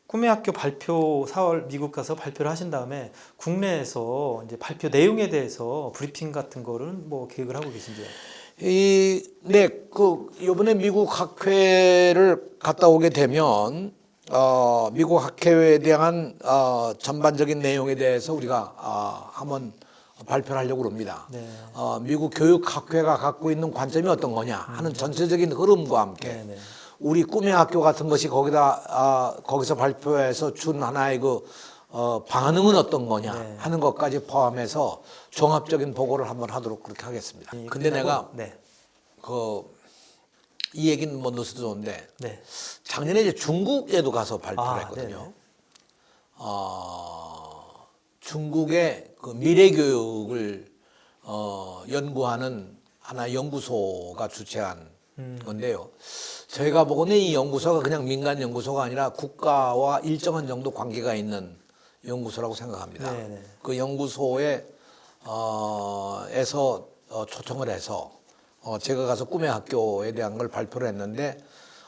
S1: 꿈의 학교 발표 4월 미국 가서 발표를 하신 다음에 국내에서 이제 발표 내용에 대해서 브리핑 같은 거는 뭐 계획을 하고 계신지요?
S2: 이번에 미국 학회를 갔다 오게 되면 미국 학회에 대한 전반적인 내용에 대해서 우리가 한번 발표를 하려고 합니다. 미국 교육학회가 갖고 있는 관점이 어떤 거냐 하는 전체적인 흐름과 함께 우리 꿈의 학교 같은 것이 거기서 발표해서 준 하나의 반응은 어떤 거냐 하는 것까지 포함해서 종합적인 보고를 한번 하도록 그렇게 하겠습니다. 근데 내가 이 얘기는 뭐 넣어도 좋은데 작년에 이제 중국에도 가서 발표를 했거든요. 중국의 미래 교육을 연구하는 하나 연구소가 주최한 건데요. 저희가 보고는 이 연구소가 그냥 민간 연구소가 아니라 국가와 일정한 정도 관계가 있는 연구소라고 생각합니다. 그 연구소에 에서 초청을 해서 제가 가서 꿈의 학교에 대한 걸 발표를 했는데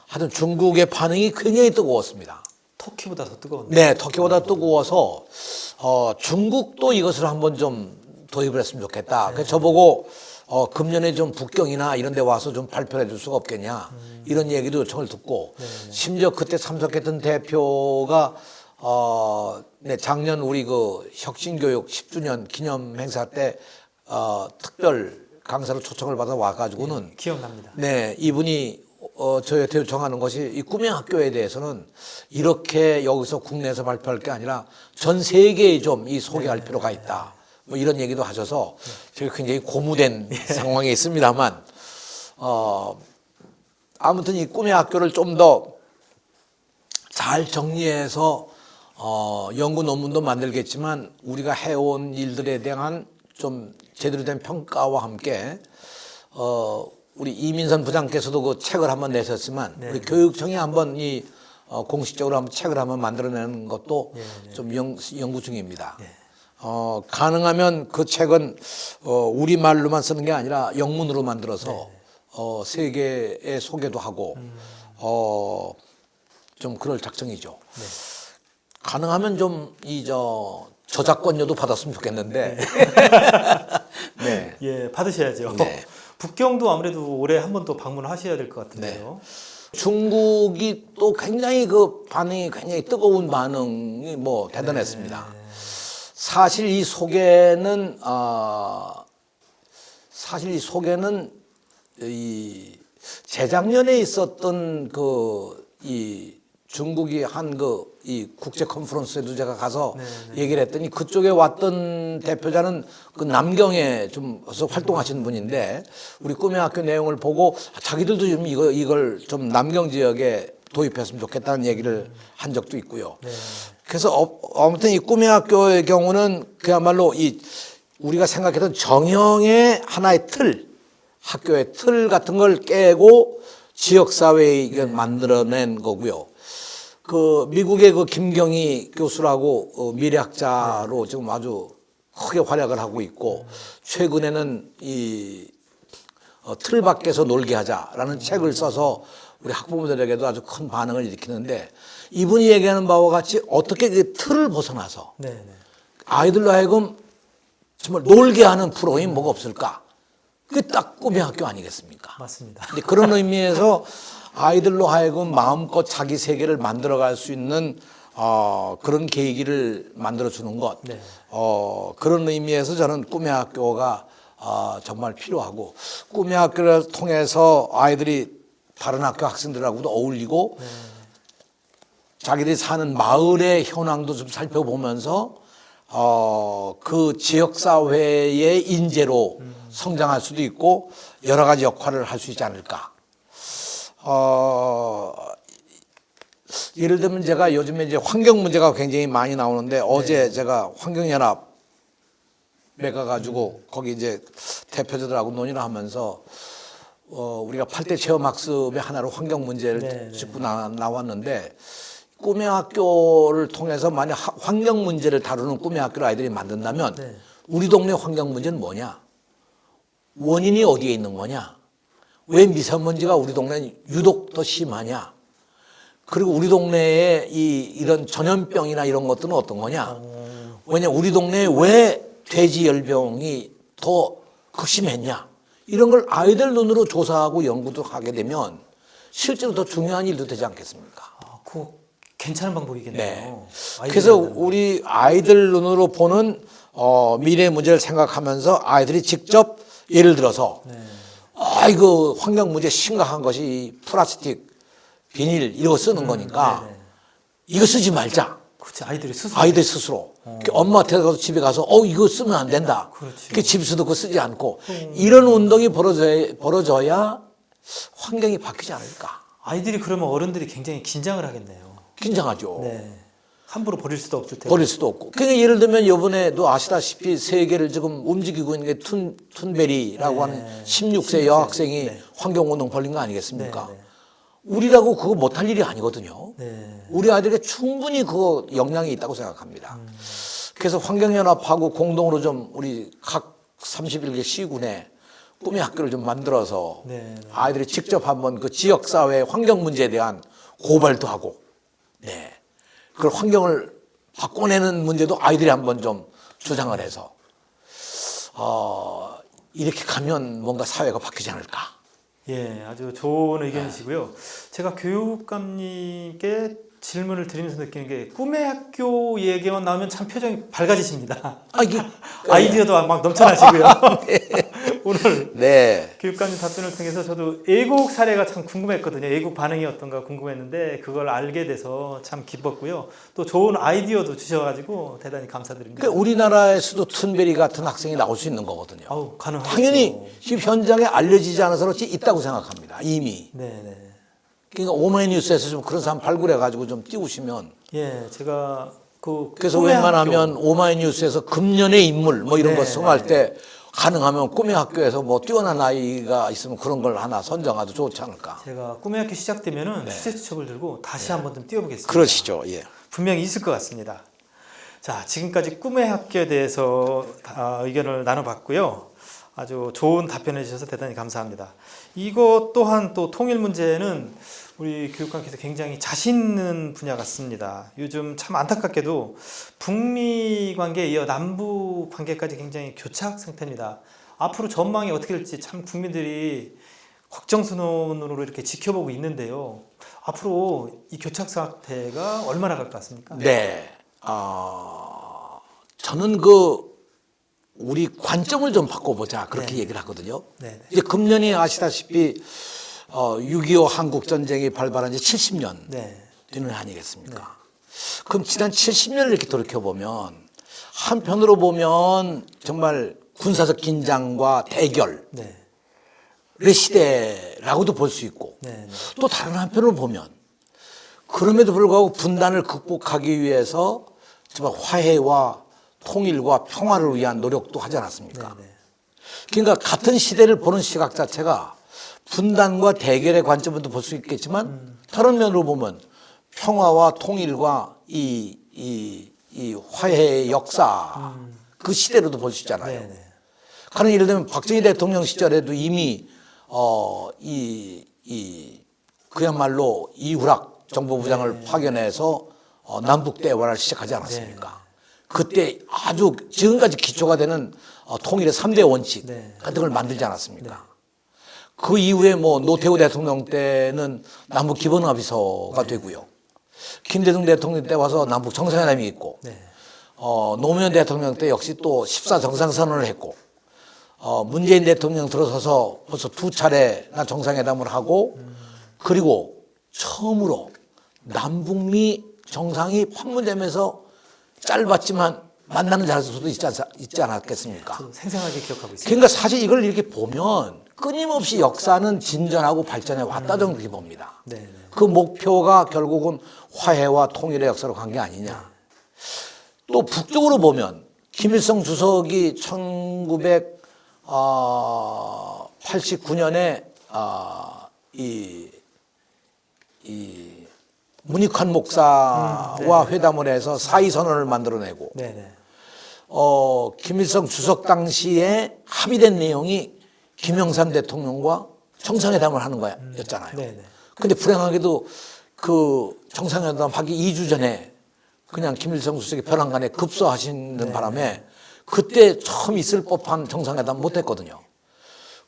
S2: 하여튼 중국의 반응이 굉장히 뜨거웠습니다.
S1: 터키보다 더 뜨거운데?
S2: 네, 터키보다 뜨거워서 중국도 이것을 한번 좀 도입을 했으면 좋겠다. 그래서 저보고 금년에 좀 북경이나 이런 데 와서 좀 발표를 해줄 수가 없겠냐 이런 얘기도 요청을 듣고 심지어 그때 참석했던 대표가 작년 우리 혁신교육 10주년 기념 행사 때 특별 강사로 초청을 받아 와가지고는
S1: 기억납니다.
S2: 이분이 저희한테 요청하는 것이 이 꿈의 학교에 대해서는 이렇게 여기서 국내에서 발표할 게 아니라 전 세계에 좀 이 소개할 필요가 있다. 뭐 이런 얘기도 하셔서 제가 굉장히 고무된 상황에 있습니다만 아무튼 이 꿈의 학교를 좀 더 잘 정리해서 연구 논문도 만들겠지만 우리가 해온 일들에 대한 좀 제대로 된 평가와 함께 우리 이민선 부장께서도 그 책을 한번 내셨지만
S1: 네.
S2: 우리 교육청이 한번 공식적으로 한번 책을 한번 만들어내는 것도 좀 연구 중입니다. 가능하면 그 책은 우리 말로만 쓰는 게 아니라 영문으로 만들어서 세계에 소개도 하고 좀 그럴 작정이죠. 가능하면 좀 저작권료도 받았으면 좋겠는데. 네.
S1: 예, 받으셔야죠.
S2: 네.
S1: 북경도 아무래도 올해 한 번 또 방문하셔야 될 것 같은데요.
S2: 중국이 또 굉장히 그 반응이 굉장히 뜨거운 반응이 뭐 대단했습니다. 사실 이 소개는 이 재작년에 있었던 이 중국이 한 이 국제 컨퍼런스에도 제가 가서 얘기를 했더니 그쪽에 왔던 대표자는 그 남경에 좀 활동하시는 분인데 우리 꿈의 학교 내용을 보고 자기들도 좀 이걸 좀 남경 지역에 도입했으면 좋겠다는 얘기를 한 적도 있고요. 그래서 아무튼 이 꿈의 학교의 경우는 그야말로 우리가 생각했던 정형의 하나의 학교의 틀 같은 걸 깨고 지역사회에 만들어낸 거고요. 그 미국의 그 김경희 교수라고 미래학자로 지금 아주 크게 활약을 하고 있고 최근에는 틀 밖에서 놀게 하자라는 책을 써서 우리 학부모들에게도 아주 큰 반응을 일으키는데 이분이 얘기하는 바와 같이 어떻게 그 틀을 벗어나서 아이들로 하여금 정말 놀게 하는 프로그램이 뭐가 없을까? 그게 딱 꿈의 학교 아니겠습니까?
S1: 맞습니다.
S2: 근데 그런 의미에서 아이들로 하여금 마음껏 자기 세계를 만들어갈 수 있는 그런 계기를 만들어주는 것. 그런 의미에서 저는 꿈의 학교가 정말 필요하고 꿈의 학교를 통해서 아이들이 다른 학교 학생들하고도 어울리고 자기들이 사는 마을의 현황도 좀 살펴보면서 그 지역사회의 인재로 성장할 수도 있고 여러 가지 역할을 할 수 있지 않을까. 예를 들면 제가 요즘에 이제 환경 문제가 굉장히 많이 나오는데 어제 제가 환경연합에 가가지고 거기 이제 대표자들하고 논의를 하면서 우리가 8대 체험학습의 하나로 환경 문제를 짚고 나왔는데 꿈의 학교를 통해서 만약 환경 문제를 다루는 꿈의 학교를 아이들이 만든다면 우리 동네 환경 문제는 뭐냐? 원인이 어디에 있는 거냐? 왜 미세먼지가 우리 동네는 유독 더 심하냐? 그리고 우리 동네에 이런 전염병이나 이런 것들은 어떤 거냐? 왜냐 우리 동네에 왜 돼지열병이 더 극심했냐? 이런 걸 아이들 눈으로 조사하고 연구도 하게 되면 실제로 더 중요한 일도 되지 않겠습니까?
S1: 그거 괜찮은 방법이겠네요.
S2: 네. 그래서 우리 아이들 눈으로 보는 미래 문제를 생각하면서 아이들이 직접 예를 들어서 이거 환경 문제 심각한 것이 플라스틱, 비닐 이거 쓰는 거니까 이거 쓰지 말자.
S1: 그렇지, 아이들 스스로.
S2: 엄마한테 가서 집에 가서 이거 쓰면 안 된다.
S1: 그렇지.
S2: 집에서도 그거 쓰지 않고 이런 운동이 벌어져야 환경이 바뀌지 않을까.
S1: 아이들이 그러면 어른들이 굉장히 긴장을 하겠네요.
S2: 긴장하죠.
S1: 함부로 버릴 수도 없을 테고.
S2: 버릴 수도 없고. 그러니까 예를 들면 이번에도 아시다시피 세계를 지금 움직이고 있는 게 툰베리라고 하는 16세 여학생이 환경운동 벌린 거 아니겠습니까? 우리라고 그거 못할 일이 아니거든요. 우리 아이들에게 충분히 그거 역량이 있다고 생각합니다. 그래서 환경연합하고 공동으로 좀 우리 각 31개 시군에 꿈의 학교를 좀 만들어서 아이들이 직접 한번 그 지역사회 환경 문제에 대한 고발도 하고 그걸 환경을 바꿔내는 문제도 아이들이 한번 좀 주장을 해서 이렇게 가면 뭔가 사회가 바뀌지 않을까.
S1: 예, 아주 좋은 의견이시고요. 제가 교육감님께 질문을 드리면서 느끼는 게 꿈의 학교 얘기만 나오면 참 표정이 밝아지십니다. 아이디어도 막 넘쳐나시고요. 오늘 교육감님 답변을 통해서 저도 애국 사례가 참 궁금했거든요. 애국 반응이 어떤가 궁금했는데 그걸 알게 돼서 참 기뻤고요. 또 좋은 아이디어도 주셔가지고 대단히 감사드립니다.
S2: 그러니까 우리나라에서도 툰베리 같은 학생이 나올 수 있는 거거든요.
S1: 가능하죠.
S2: 당연히 지금 현장에 알려지지 않아서 그렇지 있다고 생각합니다. 이미.
S1: 네네.
S2: 그러니까 오마이뉴스에서 좀 그런 사람 발굴해가지고 좀 띄우시면.
S1: 예, 제가
S2: 그래서
S1: 꿈의
S2: 웬만하면
S1: 학교.
S2: 오마이뉴스에서 금년의 인물 뭐 이런
S1: 네,
S2: 거 성할 때 가능하면 꿈의 학교에서 뭐 뛰어난 아이가 있으면 그런 걸 하나 선정해도 좋지 않을까.
S1: 제가 꿈의 학교 시작되면은 수제수첩을 들고 다시 한번 좀 띄워보겠습니다.
S2: 그러시죠. 예.
S1: 분명히 있을 것 같습니다. 자, 지금까지 꿈의 학교에 대해서 의견을 나눠봤고요. 아주 좋은 답변해 주셔서 대단히 감사합니다. 이것 또한 또 통일 문제는 우리 교육관께서 굉장히 자신 있는 분야 같습니다. 요즘 참 안타깝게도 북미 관계에 이어 남북 관계까지 굉장히 교착 상태입니다. 앞으로 전망이 어떻게 될지 참 국민들이 걱정스러운으로 이렇게 지켜보고 있는데요. 앞으로 이 교착 상태가 얼마나 갈 것 같습니까?
S2: 네. 저는 우리 관점을 좀 바꿔보자 그렇게
S1: 네.
S2: 얘기를 하거든요.
S1: 네.
S2: 이제 금년이 아시다시피 6.25 한국 전쟁이 발발한 지 70년
S1: 네.
S2: 되는 아니겠습니까? 그럼 지난 70년을 이렇게 돌이켜 보면 한편으로 보면 정말 군사적 긴장과 대결의
S1: 네.
S2: 시대라고도 볼 수 있고
S1: 네. 네.
S2: 또 다른 한편으로 보면 그럼에도 불구하고 분단을 극복하기 위해서 정말 화해와 통일과 평화를 위한 노력도 하지 않았습니까?
S1: 네.
S2: 그러니까 같은 시대를 보는 시각 자체가 분단과 대결의 관점으로도 볼 수 있겠지만 다른 면으로 보면 평화와 통일과 이 화해의 역사 그 시대로도 볼 수 있잖아요.
S1: 네. 네.
S2: 가령 예를 들면 박정희 대통령 시절에도 이미 그야말로 이후락 정보부장을 파견해서 남북 대화를 시작하지 않았습니까? 그때 아주 지금까지 기초가 되는 통일의 3대 원칙 같은 걸 만들지 않았습니까? 그 이후에 뭐 노태우 대통령 때는 남북 기본합의서가 되고요. 김대중 대통령 때 와서 남북 정상회담이 있고 노무현 대통령 때 역시 또 14정상선언을 했고 문재인 대통령 들어서서 벌써 2차례나 정상회담을 하고 그리고 처음으로 남북미 정상이 판문점에서 짧았지만 만나는 자리도 있지 않았겠습니까?
S1: 생생하게 기억하고 있습니다.
S2: 그러니까 사실 이걸 이렇게 보면 끊임없이 역사는 진전하고 발전해 왔다 저는 그렇게 봅니다.
S1: 네.
S2: 그 목표가 결국은 화해와 통일의 역사로 간 게 아니냐. 또 북쪽으로 보면 김일성 주석이 1989년에 이 문익환 목사와 회담을 해서 사의선언을 만들어내고 김일성 주석 당시에 합의된 내용이 김영삼 대통령과 정상회담을 하는 거였잖아요. 근데 불행하게도 그 정상회담 하기 2주 전에 그냥 김일성 주석이 벼랑간에 급소하시는 바람에 그때 처음 있을 법한 정상회담 못했거든요.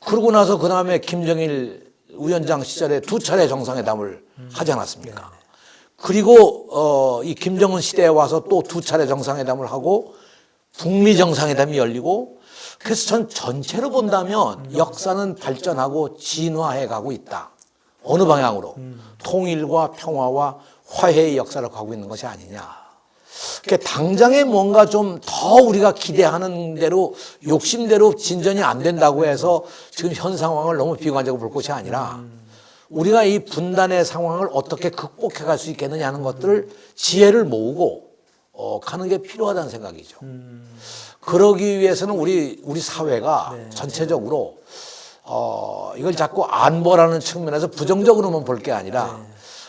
S2: 그러고 나서 그 다음에 김정일 위원장 시절에 2차례 정상회담을 하지 않았습니까? 그리고 이 김정은 시대에 와서 또 2차례 정상회담을 하고 북미 정상회담이 열리고 그래서 전 전체로 본다면 역사는 발전하고 진화해 가고 있다. 어느 방향으로? 통일과 평화와 화해의 역사를 가고 있는 것이 아니냐. 그러니까 당장에 뭔가 좀 더 우리가 기대하는 대로 욕심대로 진전이 안 된다고 해서 지금 현 상황을 너무 비관적으로 볼 것이 아니라 우리가 이 분단의 상황을 어떻게 극복해 갈 수 있겠느냐 하는 것들을 지혜를 모으고 가는 게 필요하다는 생각이죠. 그러기 위해서는 우리 사회가 전체적으로 이걸 자꾸 안보라는 측면에서 부정적으로만 볼 게 아니라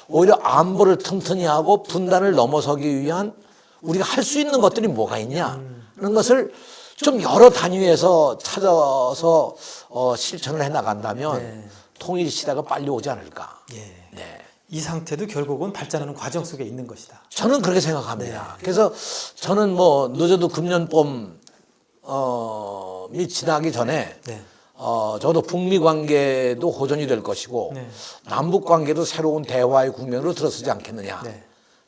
S2: 오히려 안보를 튼튼히 하고 분단을 넘어서기 위한 우리가 할 수 있는 것들이 뭐가 있냐 하는 것을 좀 여러 단위에서 찾아서 실천을 해 나간다면 통일 시대가 빨리 오지 않을까.
S1: 이 상태도 결국은 발전하는 과정 속에 있는 것이다.
S2: 저는 그렇게 생각합니다. 그래서 저는 뭐 늦어도 금년봄이 지나기 전에 저도 북미 관계도 호전이 될 것이고 남북 관계도 새로운 대화의 국면으로 들어서지 않겠느냐.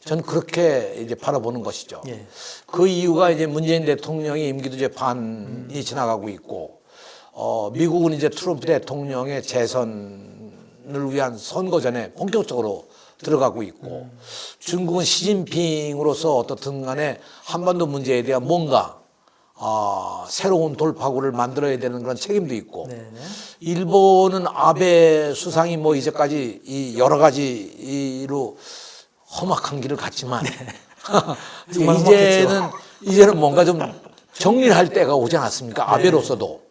S2: 저는 그렇게 이제 바라보는 것이죠. 그 이유가 이제 문재인 대통령의 임기도 이제 반이 지나가고 있고, 미국은 이제 트럼프 대통령의 재선을 위한 선거전에 본격적으로 들어가고 있고, 중국은 시진핑으로서 어떻든 간에 한반도 문제에 대한 뭔가 새로운 돌파구를 만들어야 되는 그런 책임도 있고, 일본은 아베 수상이 뭐 이제까지 이 여러 가지로 험악한 길을 갔지만
S1: 정말
S2: 이제는 뭔가 좀 정리를 할 때가 오지 않았습니까? 아베로서도.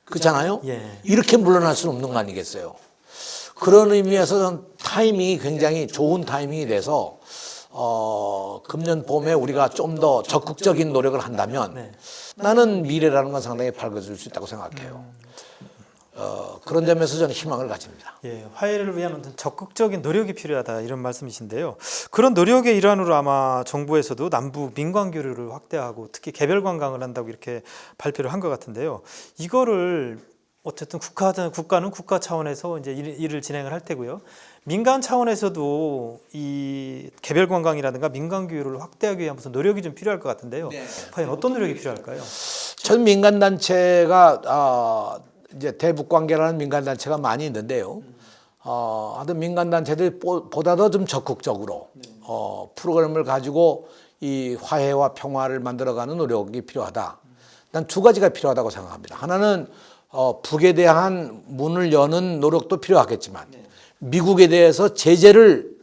S2: 그렇잖아요?
S1: 예.
S2: 이렇게 물러날 수는 없는 거 아니겠어요? 그런 의미에서 는 타이밍이 굉장히 좋은 타이밍이 돼서 금년 봄에 우리가 좀 더 적극적인 노력을 한다면 나는 미래라는 건 상당히 밝아질 수 있다고 생각해요. 그런 점에서 저는 희망을 가집니다.
S1: 예, 화해를 위한 어떤 적극적인 노력이 필요하다 이런 말씀이신데요. 그런 노력의 일환으로 아마 정부에서도 남북 민관 교류를 확대하고 특히 개별 관광을 한다고 이렇게 발표를 한 것 같은데요. 이거를 어쨌든 국가는 국가 차원에서 이제 일을 진행을 할 테고요. 민간 차원에서도 이 개별 관광이라든가 민간 교류를 확대하기 위한 무슨 노력이 좀 필요할 것 같은데요. 과연 어떤 노력이 필요할까요?
S2: 전 민간 단체가 이제 대북 관계라는 민간 단체가 많이 있는데요. 하여튼 민간 단체들이 보다 더 좀 적극적으로 프로그램을 가지고 이 화해와 평화를 만들어가는 노력이 필요하다. 난 두 가지가 필요하다고 생각합니다. 하나는 북에 대한 문을 여는 노력도 필요하겠지만 미국에 대해서 제재를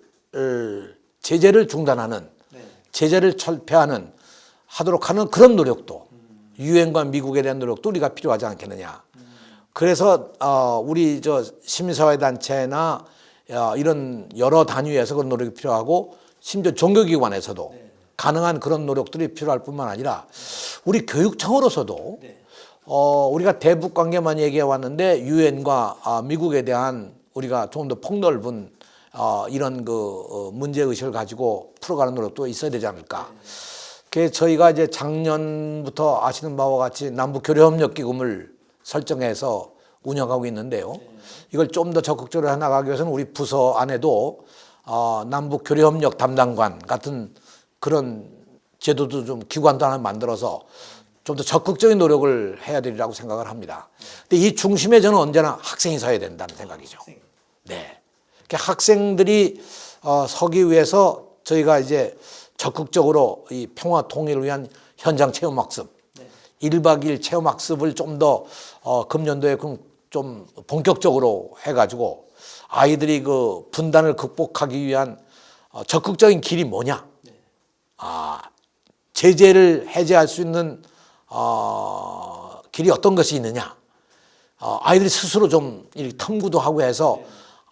S2: 중단하는, 제재를 철폐하는 하도록 하는 그런 노력도 유엔과 미국에 대한 노력도 우리가 필요하지 않겠느냐. 그래서 우리 시민사회 단체나 이런 여러 단위에서 그런 노력이 필요하고 심지어 종교기관에서도 가능한 그런 노력들이 필요할 뿐만 아니라 우리 교육청으로서도 우리가 대북 관계만 얘기해 왔는데 유엔과 미국에 대한 우리가 좀 더 폭넓은 이런 문제 의식을 가지고 풀어가는 노력도 있어야 되지 않을까. 그래서 저희가 이제 작년부터 아시는 바와 같이 남북 교류협력 기금을 설정해서 운영하고 있는데요. 이걸 좀 더 적극적으로 해나가기 위해서는 우리 부서 안에도 남북 교류협력 담당관 같은 그런 제도도 좀 기관도 하나 만들어서 좀 더 적극적인 노력을 해야 되리라고 생각을 합니다. 근데 이 중심에 저는 언제나 학생이 서야 된다는 생각이죠. 네. 학생들이 서기 위해서 저희가 이제 적극적으로 이 평화 통일을 위한 현장 체험학습, 1박 2일 체험학습을 좀 더 금년도에 좀 본격적으로 해가지고 아이들이 그 분단을 극복하기 위한 적극적인 길이 뭐냐? 제재를 해제할 수 있는 길이 어떤 것이 있느냐? 아이들이 스스로 좀 이렇게 탐구도 하고 해서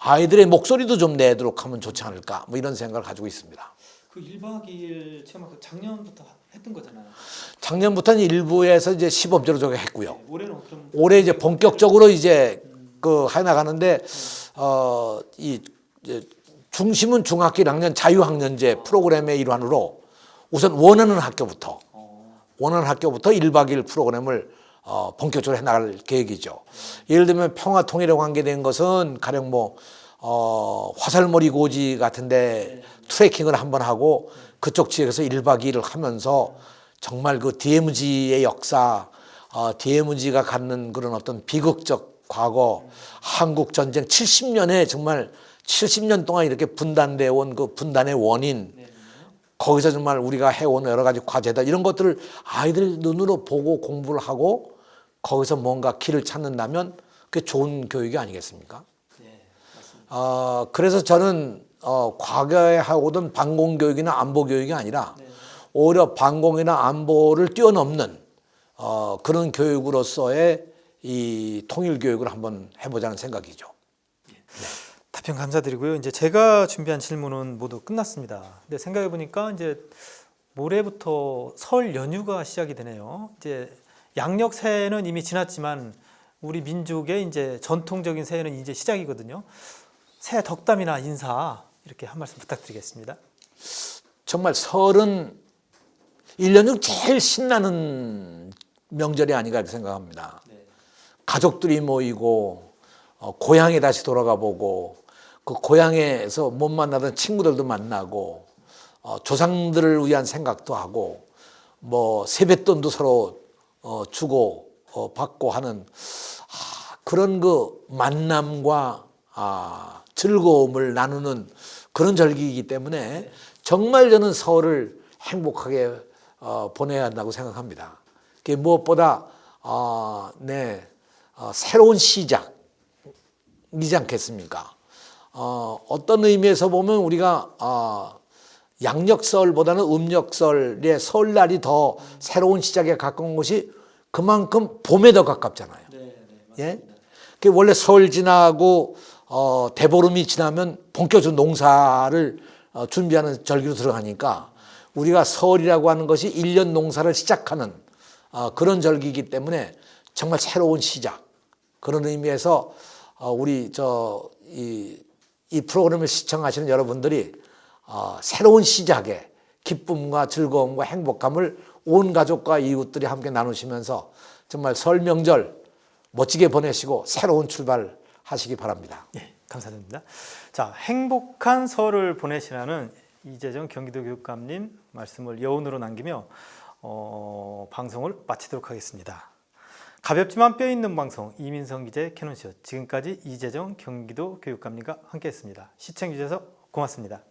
S2: 아이들의 목소리도 좀 내도록 하면 좋지 않을까? 뭐 이런 생각을 가지고 있습니다.
S1: 그 1박 2일 체험학습 작년부터 했던 거잖아요.
S2: 작년부터는 일부에서 이제 시범적으로 저게 했고요.
S1: 올해는 그럼
S2: 올해 이제 본격적으로 이제 해 나가는데 이 중심은 중학교 1학년 자유학년제 프로그램의 일환으로 우선 원하는 학교부터 1박 2일 프로그램을 본격적으로 해나갈 계획이죠. 예를 들면 평화 통일에 관계된 것은 가령 화살머리 고지 같은데 트레킹을 한번 하고 그쪽 지역에서 1박 2일을 하면서 정말 그 DMZ의 역사, DMZ가 갖는 그런 어떤 비극적 과거, 한국 전쟁 70년에 정말 70년 동안 이렇게 분단되어 온 그 분단의 원인, 거기서 정말 우리가 해온 여러 가지 과제다 이런 것들을 아이들 눈으로 보고 공부를 하고 거기서 뭔가 길을 찾는다면 그게 좋은 교육이 아니겠습니까?
S1: 네, 맞습니다.
S2: 그래서 저는 과거에 하고던 반공교육이나 안보교육이 아니라 오히려 반공이나 안보를 뛰어넘는 그런 교육으로서의 이 통일교육을 한번 해보자는 생각이죠.
S1: 답변 감사드리고요. 이제 제가 준비한 질문은 모두 끝났습니다. 근데 생각해 보니까 이제 모레부터 설 연휴가 시작이 되네요. 이제 양력 새해는 이미 지났지만 우리 민족의 이제 전통적인 새해는 이제 시작이거든요. 새해 덕담이나 인사 이렇게 한 말씀 부탁드리겠습니다.
S2: 정말 설은 1년 중 제일 신나는 명절이 아닌가 이렇게 생각합니다. 가족들이 모이고 고향에 다시 돌아가 보고 그 고향에서 못 만나던 친구들도 만나고 조상들을 위한 생각도 하고 세뱃돈도 서로 주고 받고 하는 그런 그 만남과 즐거움을 나누는 그런 절기이기 때문에 정말 저는 설을 행복하게 보내야 한다고 생각합니다. 그게 무엇보다 새로운 시작이지 않겠습니까? 어떤 의미에서 보면 우리가 양력설보다는 음력설의 설날이 더 새로운 시작에 가까운 것이 그만큼 봄에 더 가깝잖아요. 예? 그 원래 설 지나고 대보름이 지나면 본격적으로 농사를 준비하는 절기로 들어가니까 우리가 설이라고 하는 것이 1년 농사를 시작하는 그런 절기이기 때문에 정말 새로운 시작, 그런 의미에서 우리 이 프로그램을 시청하시는 여러분들이 새로운 시작에 기쁨과 즐거움과 행복감을 온 가족과 이웃들이 함께 나누시면서 정말 설 명절 멋지게 보내시고 새로운 출발하시기 바랍니다.
S1: 예, 감사드립니다. 자, 행복한 설을 보내시라는 이재정 경기도 교육감님 말씀을 여운으로 남기며 방송을 마치도록 하겠습니다. 가볍지만 뼈 있는 방송 이민성 기자의 캐논쇼, 지금까지 이재정 경기도 교육감님과 함께했습니다. 시청해 주셔서 고맙습니다.